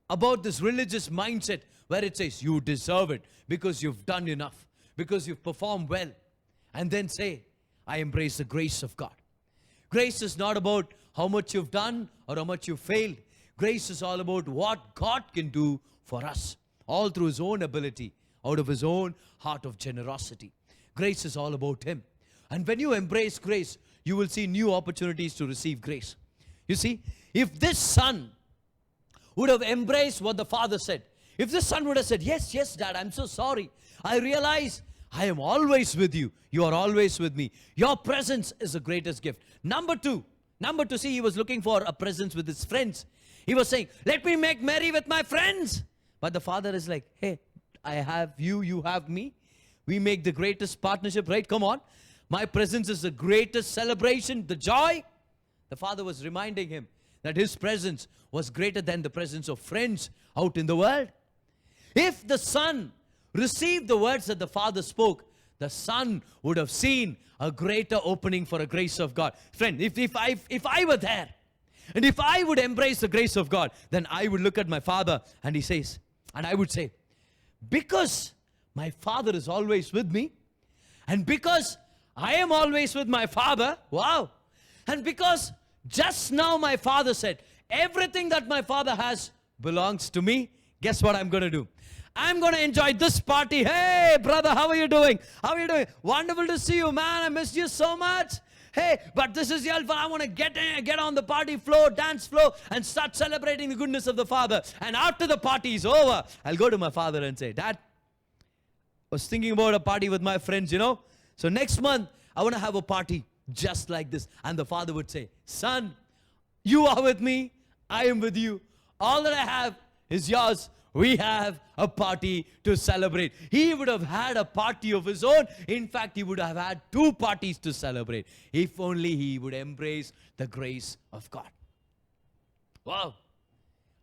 about this religious mindset where it says you deserve it because you've done enough, because you've performed well. And then say, I embrace the grace of God. Grace is not about how much you've done or how much you've failed. Grace is all about what God can do for us. All through His own ability, out of His own heart of generosity. Grace is all about Him. And when you embrace grace, you will see new opportunities to receive grace. You see, if this son would have embraced what the Father said, if this son would have said, yes, Dad, I'm so sorry. I realize I am always with you. You are always with me. Your presence is the greatest gift. Number two, see, he was looking for a presence with his friends. He was saying, let me make merry with my friends. But the Father is like, hey, I have you, you have me. We make the greatest partnership, right? Come on. My presence is the greatest celebration, the joy. The Father was reminding him that his presence was greater than the presence of friends out in the world. If the Son received the words that the Father spoke, the Son would have seen a greater opening for a grace of God. Friend, if I were there, and if I would embrace the grace of God, then I would look at my Father and he says, and I would say, because my Father is always with me, and because I am always with my Father, wow, and because Just now my father said, everything that my father has belongs to me. Guess what I'm going to do? I'm going to enjoy this party. Hey, brother, how are you doing? How are you doing? Wonderful to see you, man. I missed you so much. Hey, but this is Alpha. I want to get on the party floor, dance floor, and start celebrating the goodness of the Father. And after the party is over, I'll go to my father and say, Dad, I was thinking about a party with my friends, So next month, I want to have a party just like this. And the father would say, son, you are with me. I am with you. All that I have is yours. We have a party to celebrate. He would have had a party of his own. In fact, he would have had 2 parties to celebrate if only he would embrace the grace of God. Wow.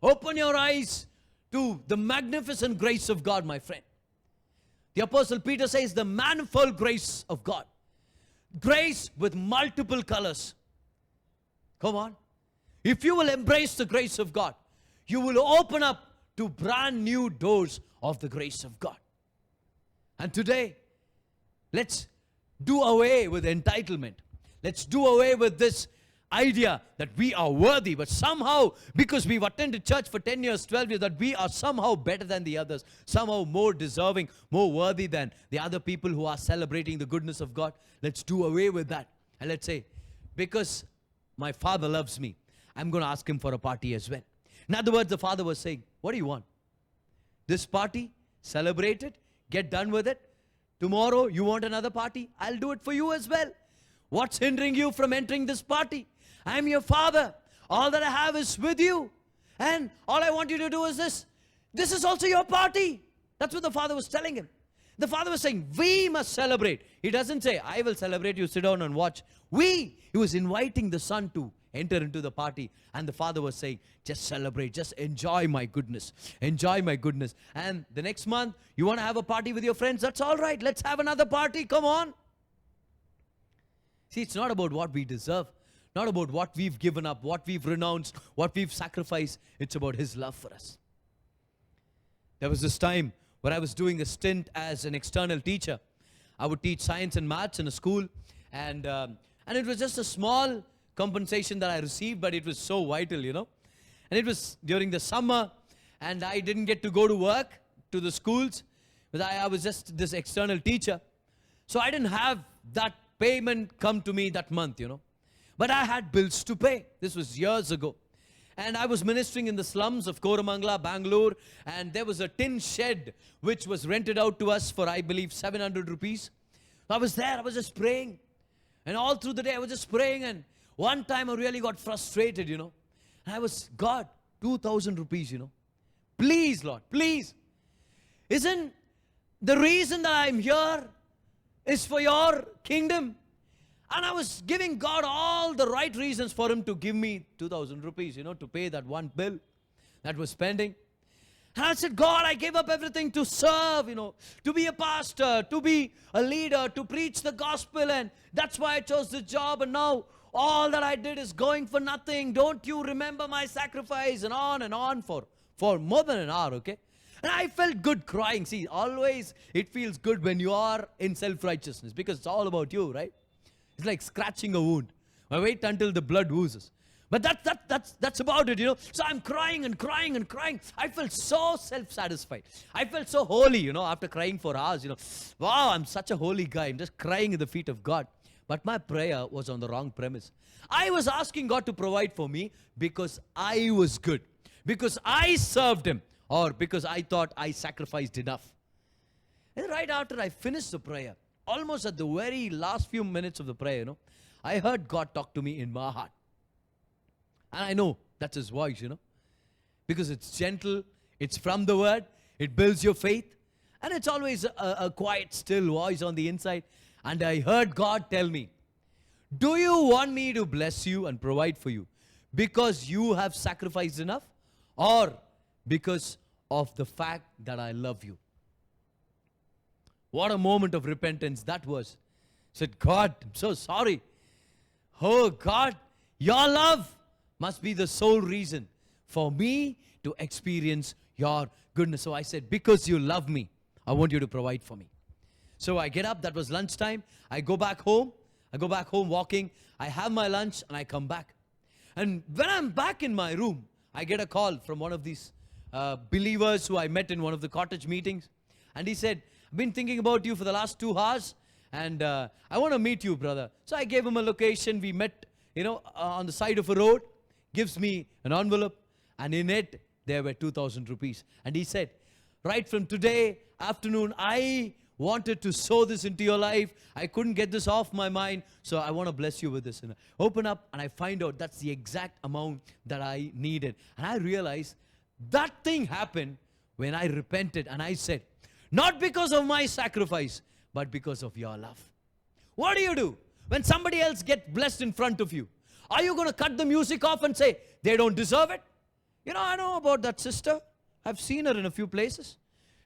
Open your eyes to the magnificent grace of God, my friend. The Apostle Peter says the manifold grace of God. Grace with multiple colors. Come on. If you will embrace the grace of God, you will open up to brand new doors of the grace of God. And today, let's do away with entitlement. Let's do away with this idea that we are worthy, but somehow, because we've attended church for 10 years, 12 years, that we are somehow better than the others, somehow more deserving, more worthy than the other people who are celebrating the goodness of God. Let's do away with that. And let's say, because my father loves me, I'm going to ask him for a party as well. In other words, the father was saying, what do you want? This party? Celebrate it. Get done with it. Tomorrow, you want another party? I'll do it for you as well. What's hindering you from entering this party? I'm your father. All that I have is with you. And all I want you to do is this. This is also your party. That's what the father was telling him. The father was saying, we must celebrate. He doesn't say, I will celebrate, you sit down and watch. He was inviting the son to enter into the party. And the father was saying, just celebrate, just enjoy my goodness. Enjoy my goodness. And the next month, you want to have a party with your friends? That's all right. Let's have another party. Come on. See, it's not about what we deserve. Not about what we've given up, what we've renounced, what we've sacrificed. It's about His love for us. There was this time where I was doing a stint as an external teacher. I would teach science and maths in a school. And it was just a small compensation that I received, but it was so vital, And it was during the summer, and I didn't get to go to work to the schools, but I was just this external teacher. So I didn't have that payment come to me that month, But I had bills to pay. This was years ago. And I was ministering in the slums of Koramangala, Bangalore, and there was a tin shed which was rented out to us for, I believe, 700 rupees. I was there, I was just praying. And all through the day, I was just praying, and one time I really got frustrated, And I was, God, 2,000 rupees, Please, Lord, please. Isn't the reason that I'm here is for your kingdom? And I was giving God all the right reasons for Him to give me 2,000 rupees, to pay that one bill that was pending. And I said, God, I gave up everything to serve, to be a pastor, to be a leader, to preach the gospel. And that's why I chose this job. And now all that I did is going for nothing. Don't you remember my sacrifice? And on for more than an hour, okay? And I felt good crying. See, always it feels good when you are in self-righteousness because it's all about you, right? It's like scratching a wound. I wait until the blood oozes. But that's about it, So I'm crying and crying and crying. I felt so self-satisfied. I felt so holy, after crying for hours, Wow, I'm such a holy guy. I'm just crying at the feet of God. But my prayer was on the wrong premise. I was asking God to provide for me because I was good. Because I served Him. Or because I thought I sacrificed enough. And right after I finished the prayer, almost at the very last few minutes of the prayer, I heard God talk to me in my heart. And I know that's His voice, Because it's gentle, it's from the Word, it builds your faith. And it's always a quiet, still voice on the inside. And I heard God tell me, do you want me to bless you and provide for you because you have sacrificed enough? Or because of the fact that I love you? What a moment of repentance that was. I said, God, I'm so sorry. Oh God, your love must be the sole reason for me to experience your goodness. So I said, because you love me, I want you to provide for me. So I get up, that was lunchtime. I go back home walking. I have my lunch and I come back. And when I'm back in my room, I get a call from one of these believers who I met in one of the cottage meetings. And he said, I've been thinking about you for the last 2 hours. And I want to meet you, brother. So I gave him a location. We met, on the side of a road. Gives me an envelope. And in it, there were 2,000 rupees. And he said, right from today afternoon, I wanted to sow this into your life. I couldn't get this off my mind. So I want to bless you with this. And I open up and I find out that's the exact amount that I needed. And I realized that thing happened when I repented. And I said, not because of my sacrifice, but because of your love. What do when somebody else gets blessed in front of you? Are you going to cut the music off and say, they don't deserve it? I know about that sister. I've seen her in a few places.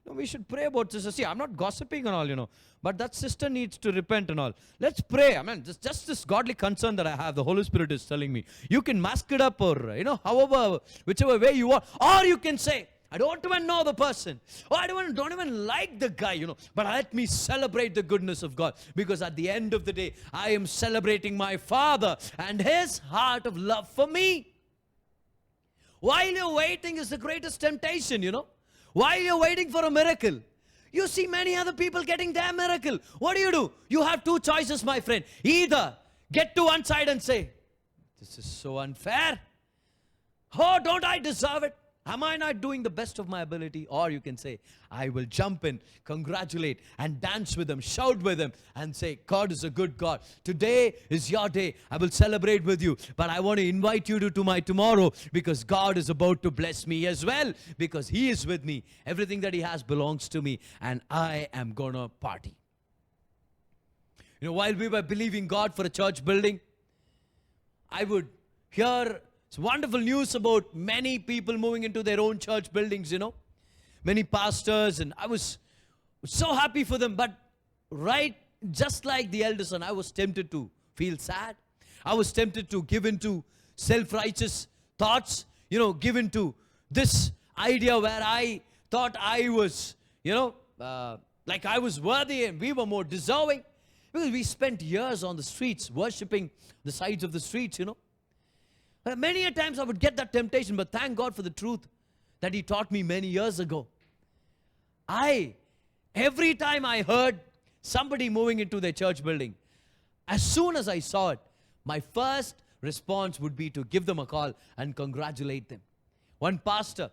We should pray about sister. See, I'm not gossiping and all, but that sister needs to repent and all. Let's pray. I mean, just this godly concern that I have, the Holy Spirit is telling me. You can mask it up or, however, whichever way you want. Or you can say, I don't even know the person. Or I don't even like the guy, But let me celebrate the goodness of God. Because at the end of the day, I am celebrating my Father and His heart of love for me. While you're waiting is the greatest temptation, While you're waiting for a miracle, you see many other people getting their miracle. What do? You have 2 choices, my friend. Either get to one side and say, this is so unfair. Oh, don't I deserve it? Am I not doing the best of my ability? Or you can say, I will jump in, congratulate, and dance with them, shout with them, and say, God is a good God. Today is your day. I will celebrate with you. But I want to invite you to my tomorrow, because God is about to bless me as well, because He is with me. Everything that He has belongs to me, and I am going to party. While we were believing God for a church building, I would hear wonderful news about many people moving into their own church buildings, Many pastors, and I was so happy for them. But just like the elder son, I was tempted to feel sad. I was tempted to give into self-righteous thoughts, give into this idea where I thought I was, like I was worthy and we were more deserving. Because we spent years on the streets, worshipping the sides of the streets, Many a times I would get that temptation, but thank God for the truth that He taught me many years ago. Every time I heard somebody moving into their church building, as soon as I saw it, my first response would be to give them a call and congratulate them. One pastor,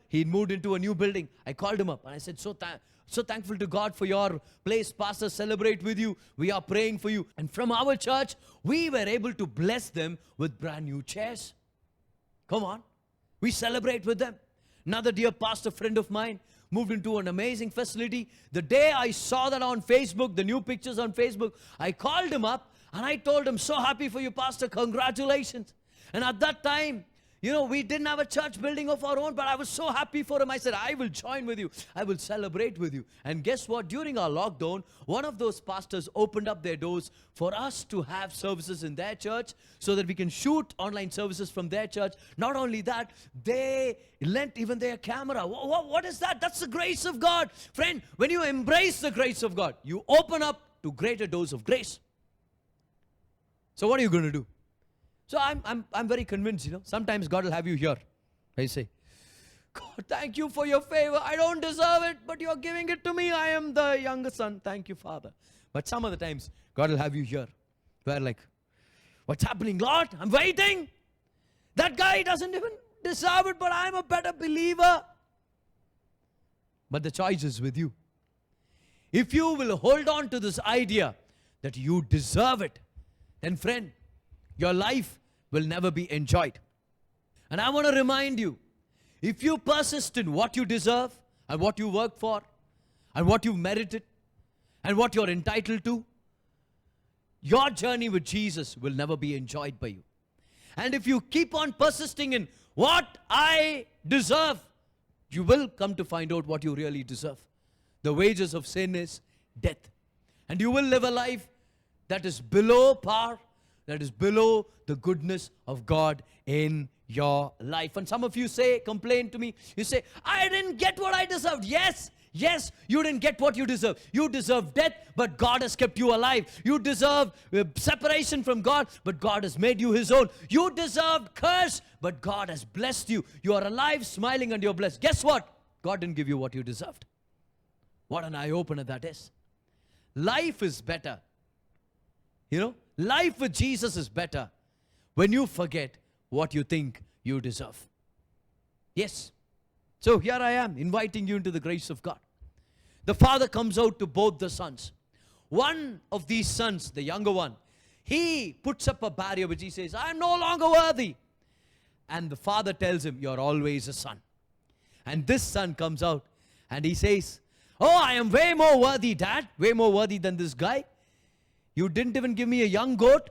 he moved into a new building. I called him up and I said, so thankful to God for your place. Pastor, celebrate with you. We are praying for you. And from our church, we were able to bless them with brand new chairs. Come on. We celebrate with them. Another dear pastor friend of mine moved into an amazing facility. The day I saw that on Facebook, the new pictures on Facebook, I called him up and I told him, so happy for you, pastor. Congratulations. And at that time, we didn't have a church building of our own, but I was so happy for him. I said, I will join with you. I will celebrate with you. And guess what? During our lockdown, one of those pastors opened up their doors for us to have services in their church so that we can shoot online services from their church. Not only that, they lent even their camera. What is that? That's the grace of God. Friend, when you embrace the grace of God, you open up to greater doors of grace. So what are you going to do? So I'm very convinced, sometimes God will have you here. I say, God, thank you for your favor. I don't deserve it, but you're giving it to me. I am the younger son. Thank you, Father. But some other times, God will have you here. Where like, what's happening, Lord? I'm waiting. That guy doesn't even deserve it, but I'm a better believer. But the choice is with you. If you will hold on to this idea that you deserve it, then friend, your life will never be enjoyed. And I want to remind you, if you persist in what you deserve and what you work for and what you've merited and what you're entitled to, your journey with Jesus will never be enjoyed by you. And if you keep on persisting in what I deserve, you will come to find out what you really deserve. The wages of sin is death. And you will live a life that is below par, that is below the goodness of God in your life. And some of you complain to me, you say, I didn't get what I deserved. Yes, Yes, you didn't get what you deserve. You deserve death, but God has kept you alive. You deserve separation from God, but God has made you His own. You deserved curse, but God has blessed you. You are alive, smiling, and you're blessed. Guess what? God didn't give you what you deserved. What an eye-opener that is. Life is better. You know, life with Jesus is better when you forget what you think you deserve. Yes. So here I am, inviting you into the grace of God. The father comes out to both the sons. One of these sons, the younger one, he puts up a barrier which he says, I am no longer worthy. And the father tells him, you're always a son. And this son comes out and he says, oh, I am way more worthy, Dad. Way more worthy than this guy. You didn't even give me a young goat.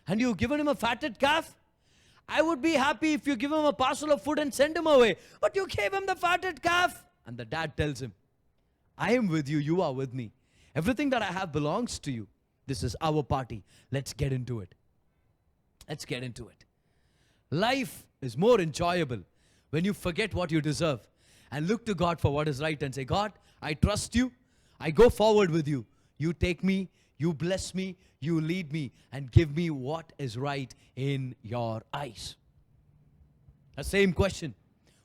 And you've given him a fatted calf. I would be happy if you give him a parcel of food and send him away. But you gave him the fatted calf. And the dad tells him, I am with you, you are with me. Everything that I have belongs to you. This is our party. Let's get into it. Let's get into it. Life is more enjoyable when you forget what you deserve and look to God for what is right and say, God, I trust you. I go forward with you. You take me, you bless me, you lead me, and give me what is right in your eyes. The same question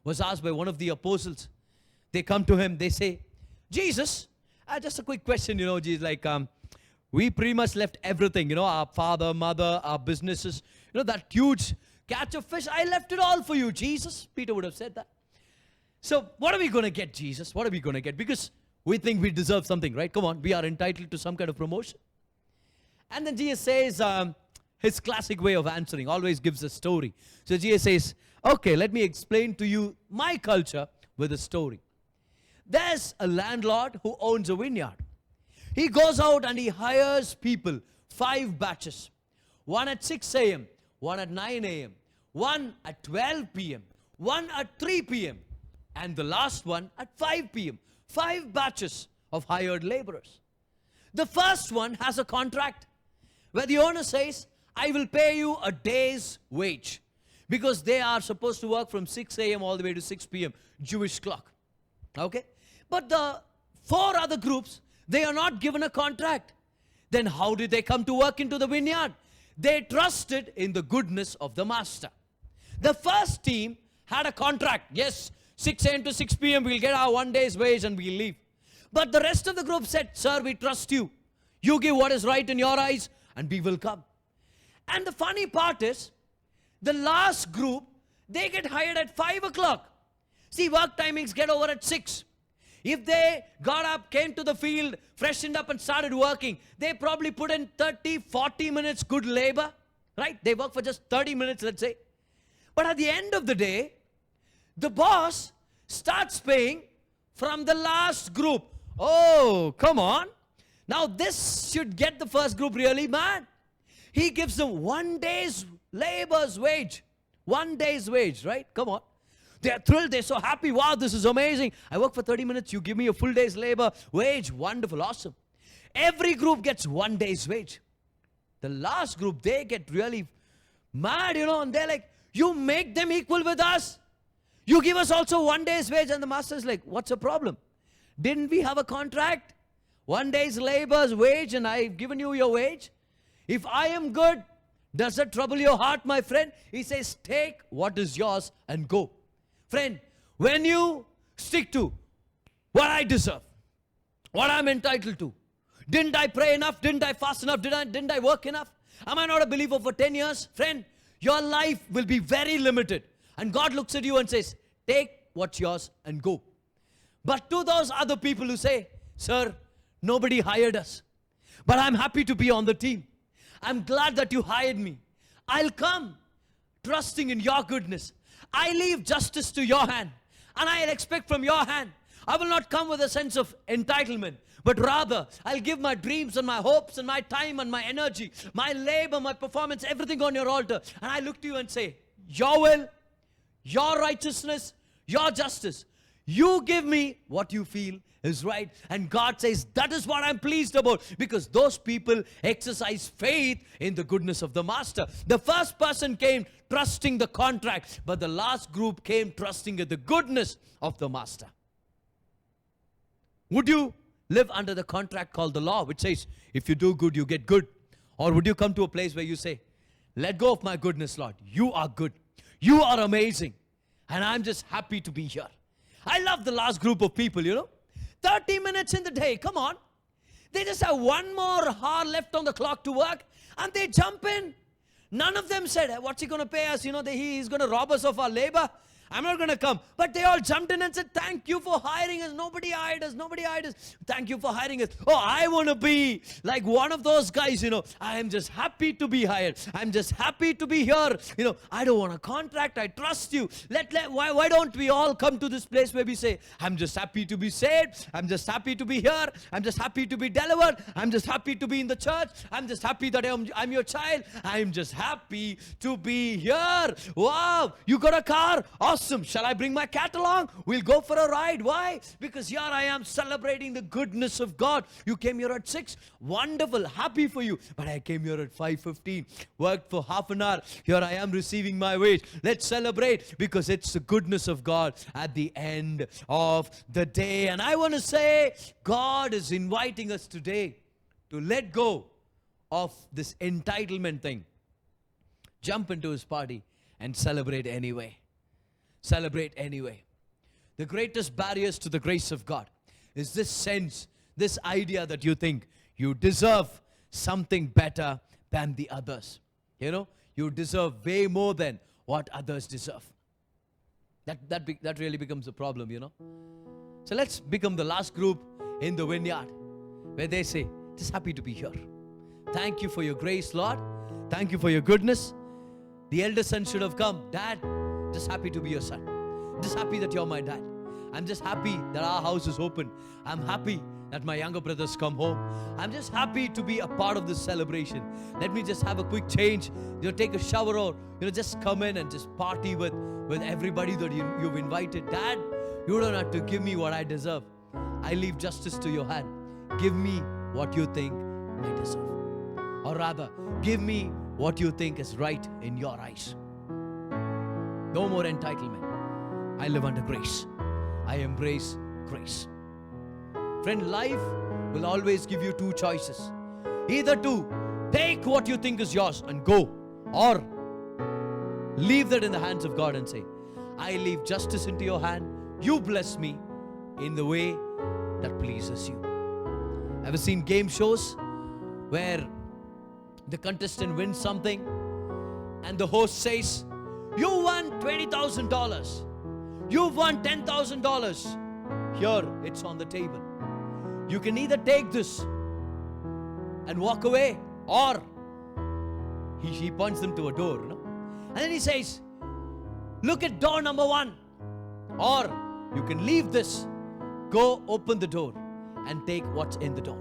was asked by one of the apostles. They come to him, they say, Jesus, just a quick question, Jesus, like, we pretty much left everything, our father, mother, our businesses, that huge catch of fish, I left it all for you, Jesus. Peter would have said that. So what are we going to get, Jesus? What are we going to get? Because we think we deserve something, right? Come on, we are entitled to some kind of promotion. And then Jesus says, his classic way of answering, always gives a story. So Jesus says, okay, let me explain to you my culture with a story. There's a landlord who owns a vineyard. He goes out and he hires people, 5 batches. One at 6 a.m., one at 9 a.m., one at 12 p.m., one at 3 p.m., and the last one at 5 p.m. 5 batches of hired laborers. The first one has a contract where the owner says, I will pay you a day's wage, because they are supposed to work from 6 a.m. all the way to 6 p.m. Jewish clock. Okay? But the 4 other groups, they are not given a contract. Then how did they come to work into the vineyard? They trusted in the goodness of the master. The first team had a contract. Yes, 6 a.m. to 6 p.m. we'll get our 1 day's wage and we'll leave. But the rest of the group said, sir, we trust you. You give what is right in your eyes and we will come. And the funny part is, the last group, they get hired at 5 o'clock. See, work timings get over at 6. If they got up, came to the field, freshened up and started working, they probably put in 30, 40 minutes good labor, right? They work for just 30 minutes, let's say. But at the end of the day, the boss starts paying from the last group. Oh, come on. Now this should get the first group really mad. He gives them 1 day's labor's wage. 1 day's wage, right? Come on. They're thrilled. They're so happy. Wow, this is amazing. I work for 30 minutes. You give me a full day's labor wage. Wonderful. Awesome. Every group gets 1 day's wage. The last group, they get really mad, and they're like, you make them equal with us. You give us also 1 day's wage. And the master's like, what's the problem? Didn't we have a contract? 1 day's labor's wage and I've given you your wage. If I am good, does that trouble your heart, my friend? He says, take what is yours and go. Friend, when you stick to what I deserve, what I'm entitled to, didn't I pray enough? Didn't I fast enough? Didn't I work enough? Am I not a believer for 10 years? Friend, your life will be very limited. And God looks at you and says, take what's yours and go. But to those other people who say, sir, nobody hired us, but I'm happy to be on the team. I'm glad that you hired me. I'll come trusting in your goodness. I leave justice to your hand, and I'll expect from your hand. I will not come with a sense of entitlement, but rather I'll give my dreams and my hopes and my time and my energy, my labor, my performance, everything on your altar. And I look to you and say, your will, your righteousness, your justice. You give me what you feel is right. And God says, that is what I'm pleased about, because those people exercise faith in the goodness of the master. The first person came trusting the contract, but the last group came trusting in the goodness of the master. Would you live under the contract called the law, which says, if you do good, you get good? Or would you come to a place where you say, let go of my goodness, Lord. You are good. You are amazing. And I'm just happy to be here. I love the last group of people, 30 minutes in the day, come on. They just have one more hour left on the clock to work, and they jump in. None of them said, what's he going to pay us? He's going to rob us of our labor. I'm not going to come. But they all jumped in and said, thank you for hiring us. Nobody hired us. Thank you for hiring us. Oh, I want to be like one of those guys, I am just happy to be hired. I'm just happy to be here. I don't want a contract. I trust you. Why don't we all come to this place where we say, I'm just happy to be saved. I'm just happy to be here. I'm just happy to be delivered. I'm just happy to be in the church. I'm just happy that I'm your child. I'm just happy to be here. Wow, you got a car? Awesome. Shall I bring my cat along? We'll go for a ride. Why? Because here I am celebrating the goodness of God. You came here at 6. Wonderful. Happy for you. But I came here at 5:15. Worked for half an hour. Here I am receiving my wage. Let's celebrate because it's the goodness of God at the end of the day. And I want to say, God is inviting us today to let go of this entitlement thing. Jump into His party and celebrate anyway. Celebrate anyway. The greatest barriers to the grace of God is this sense, this idea that you think you deserve something better than the others. You deserve way more than what others deserve. That really becomes a problem, So let's become the last group in the vineyard where they say, just happy to be here. Thank you for your grace, Lord. Thank you for your goodness. The elder son should have come. Dad, just happy to be your son. Just happy that you're my dad. I'm just happy that our house is open. I'm happy that my younger brothers come home. I'm just happy to be a part of this celebration. Let me just have a quick change. Take a shower or just come in and just party with everybody that you've invited. Dad, you don't have to give me what I deserve. I leave justice to your hand. Give me what you think I deserve. Or rather, give me what you think is right in your eyes. No more entitlement. I live under grace. I embrace grace. Friend, life will always give you two choices. Either to take what you think is yours and go, or leave that in the hands of God and say, I leave justice into your hand. You bless me in the way that pleases you. Ever seen game shows where the contestant wins something and the host says, you won $20,000. You've won $10,000. Here, it's on the table. You can either take this and walk away, or he points them to a door, and then he says, look at door number 1. Or you can leave this, go open the door and take what's in the door.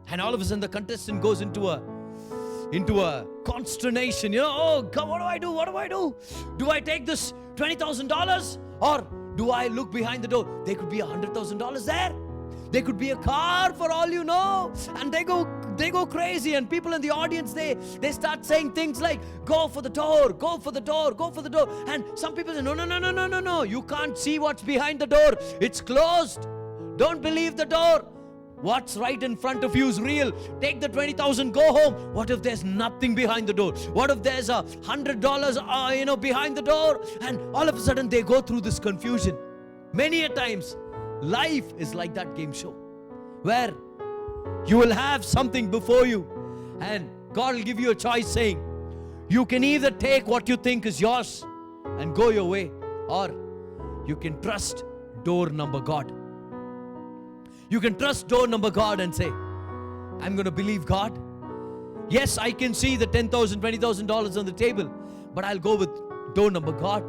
And all of a sudden the contestant goes into a consternation. Oh God, what do I do? Do I take this $20,000 or do I look behind the door? There could be $100,000 there. There could be a car for all you know. And they go crazy, and people in the audience, they start saying things like, go for the door, go for the door, go for the door. And some people say, no, you can't see what's behind the door. It's closed. Don't believe the door. What's right in front of you is real. Take the 20,000, go home. What if there's nothing behind the door? What if there's $100, behind the door? And all of a sudden they go through this confusion. Many a times, life is like that game show where you will have something before you and God will give you a choice saying, you can either take what you think is yours and go your way, or you can trust door number God. You can trust door number God and say, I'm going to believe God. Yes, I can see the $10,000, $20,000 on the table, but I'll go with door number God.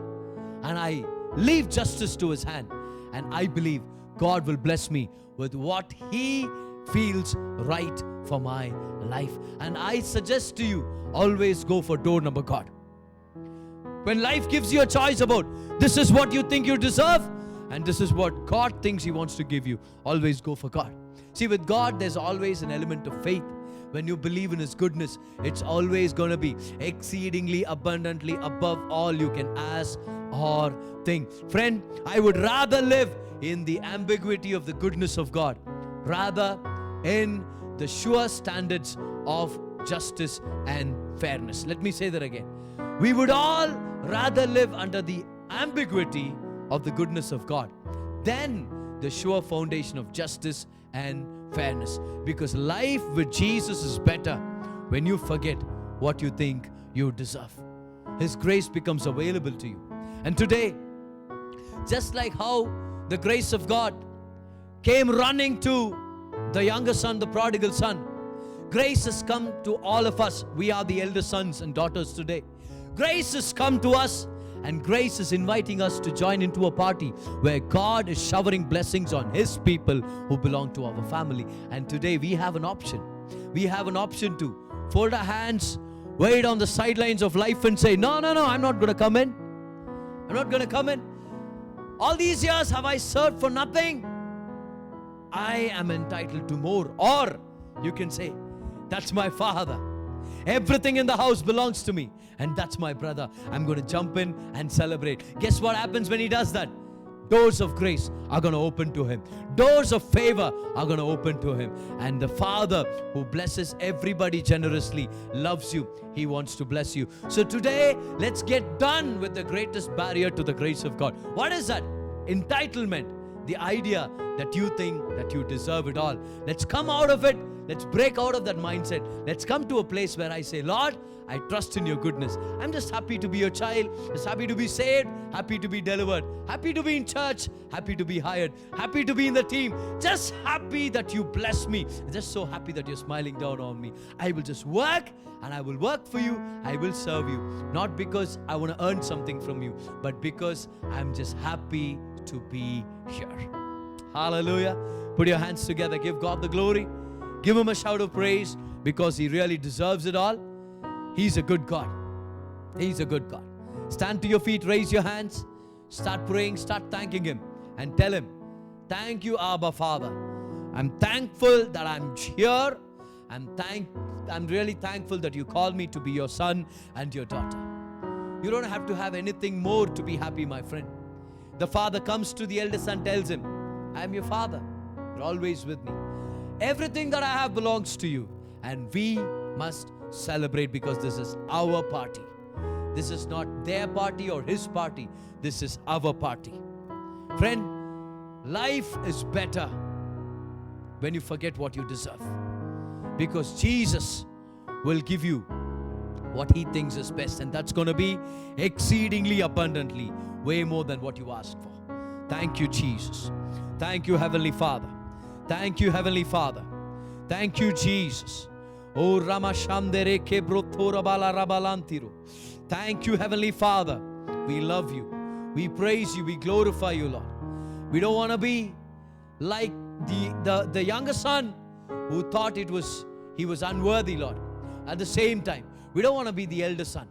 And I leave justice to His hand. And I believe God will bless me with what He feels right for my life. And I suggest to you, always go for door number God. When life gives you a choice about this is what you think you deserve and this is what God thinks He wants to give you, always go for God. See, with God, there's always an element of faith. When you believe in His goodness, it's always going to be exceedingly abundantly above all you can ask or think. Friend, I would rather live in the ambiguity of the goodness of God, rather in the sure standards of justice and fairness. Let me say that again. We would all rather live under the ambiguity of the goodness of God than the sure foundation of justice and fairness. Because life with Jesus is better when you forget what you think you deserve. His grace becomes available to you. And today, just like how the grace of God came running to the younger son, the prodigal son, grace has come to all of us. We are the elder sons and daughters today. Grace has come to us, and grace is inviting us to join into a party where God is showering blessings on His people who belong to our family. And today we have an option. We have an option to fold our hands, wait on the sidelines of life and say, no, I'm not going to come in. I'm not going to come in. All these years have I served for nothing. I am entitled to more. Or you can say, that's my father. Everything in the house belongs to me. And that's my brother. I'm going to jump in and celebrate. Guess what happens when he does that? Doors of grace are going to open to him. Doors of favor are going to open to him. And the Father who blesses everybody generously loves you. He wants to bless you. So today, let's get done with the greatest barrier to the grace of God. What is that? Entitlement. The idea that you think that you deserve it all. Let's come out of it. Let's break out of that mindset. Let's come to a place where I say, Lord, I trust in your goodness. I'm just happy to be your child, just happy to be saved, happy to be delivered, happy to be in church, happy to be hired, happy to be in the team, just happy that you bless me, just so happy that you're smiling down on me. I will just work, and I will work for you, I will serve you, not because I want to earn something from you, but because I'm just happy to be here. Hallelujah. Put your hands together, give God the glory, give Him a shout of praise, because He really deserves it all. He's a good God. He's a good God. Stand to your feet, raise your hands, start praying, start thanking Him, and tell Him, thank you, Abba Father. I'm thankful that I'm here. I'm really thankful that you called me to be your son and your daughter. You don't have to have anything more to be happy, my friend. The father comes to the elder son, tells him, I am your father. You're always with me. Everything that I have belongs to you. And we must celebrate, because this is our party. This is not their party or his party. This is our party. Friend, life is better when you forget what you deserve, because Jesus will give you what He thinks is best, and that's going to be exceedingly abundantly, way more than what you asked for. Thank you, Jesus. Thank you, Heavenly Father. Thank you, Heavenly Father. Thank you, Jesus. Oh, Ramashandere Kebrotora Bala Rabalantiro. Thank you, Heavenly Father. We love you. We praise you. We glorify you, Lord. We don't want to be like the younger son who thought he was unworthy, Lord. At the same time, we don't want to be the elder son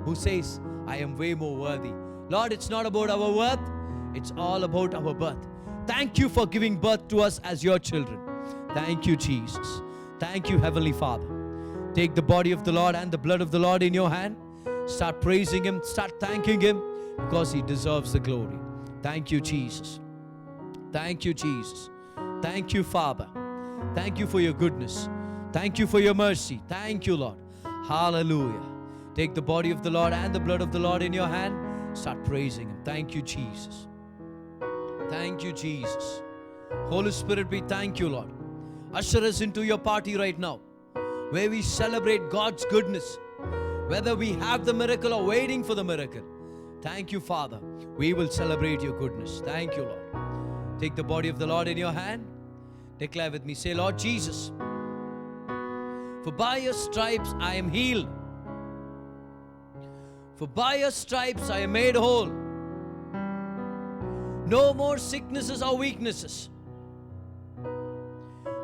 who says, I am way more worthy. Lord, it's not about our worth. It's all about our birth. Thank you for giving birth to us as your children. Thank you, Jesus. Thank you, Heavenly Father. Take the body of the Lord and the blood of the Lord in your hand. Start praising Him. Start thanking Him, because He deserves the glory. Thank you, Jesus. Thank you, Jesus. Thank you, Father. Thank you for your goodness. Thank you for your mercy. Thank you, Lord. Hallelujah. Take the body of the Lord and the blood of the Lord in your hand. Start praising Him. Thank you, Jesus. Thank you, Jesus. Holy Spirit, we thank you, Lord. Usher us into your party right now, where we celebrate God's goodness, whether we have the miracle or waiting for the miracle. Thank you, Father. We will celebrate your goodness. Thank you, Lord. Take the body of the Lord in your hand. Declare with me. Say, Lord Jesus, for by your stripes I am healed. For by your stripes I am made whole. No more sicknesses or weaknesses.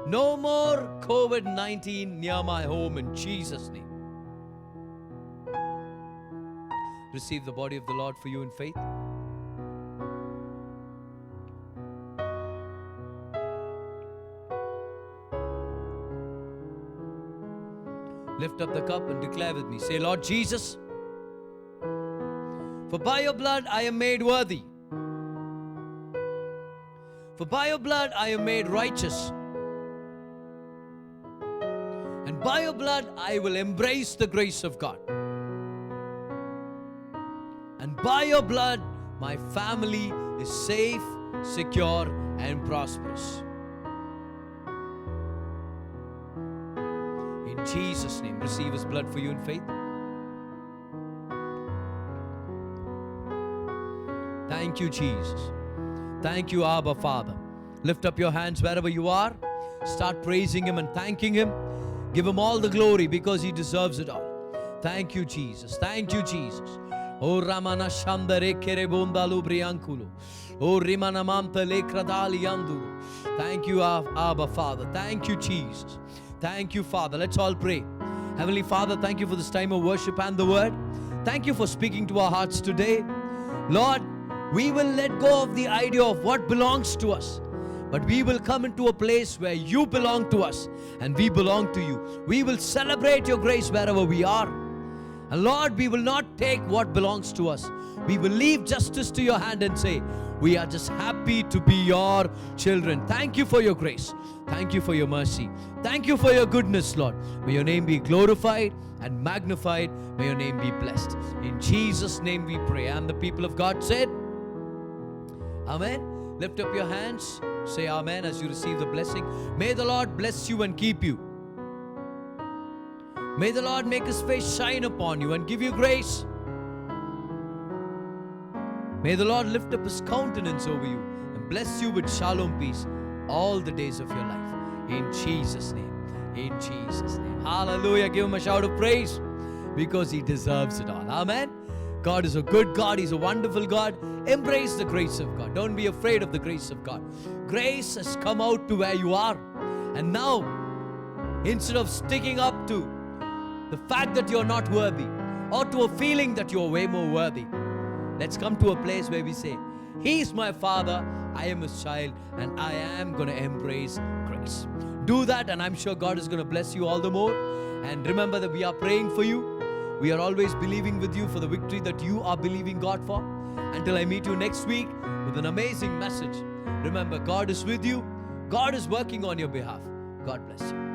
No more COVID-19 near my home, in Jesus' name. Receive the body of the Lord for you in faith. Lift up the cup and declare with me. Say, Lord Jesus, for by your blood I am made worthy. For by your blood I am made righteous. And by your blood I will embrace the grace of God. And by your blood my family is safe, secure, and prosperous. In Jesus' name, receive His blood for you in faith. Thank you, Jesus. Thank you, Abba Father. Lift up your hands wherever you are. Start praising Him and thanking Him. Give Him all the glory because He deserves it all. Thank you, Jesus. Thank you, Jesus. O Ramana Shandare Kerebondalu Briankulo. O Rimana Manta Lekradali Anduru. Thank you, Abba Father. Thank you, Jesus. Thank you, Father. Let's all pray. Heavenly Father, thank you for this time of worship and the word. Thank you for speaking to our hearts today. Lord, we will let go of the idea of what belongs to us, but we will come into a place where you belong to us and we belong to you. We will celebrate your grace wherever we are. And Lord, we will not take what belongs to us. We will leave justice to your hand and say, we are just happy to be your children. Thank you for your grace. Thank you for your mercy. Thank you for your goodness, Lord. May your name be glorified and magnified. May your name be blessed. In Jesus' name we pray. And the people of God said, Amen. Lift up your hands. Say Amen as you receive the blessing. May the Lord bless you and keep you. May the Lord make His face shine upon you and give you grace. May the Lord lift up His countenance over you and bless you with shalom peace all the days of your life. In Jesus' name. In Jesus' name. Hallelujah. Give Him a shout of praise because He deserves it all. Amen. God is a good God. He's a wonderful God. Embrace the grace of God. Don't be afraid of the grace of God. Grace has come out to where you are. And now, instead of sticking up to the fact that you're not worthy or to a feeling that you're way more worthy, let's come to a place where we say, He is my Father, I am His child, and I am going to embrace grace. Do that, and I'm sure God is going to bless you all the more. And remember that we are praying for you. We are always believing with you for the victory that you are believing God for. Until I meet you next week with an amazing message. Remember, God is with you. God is working on your behalf. God bless you.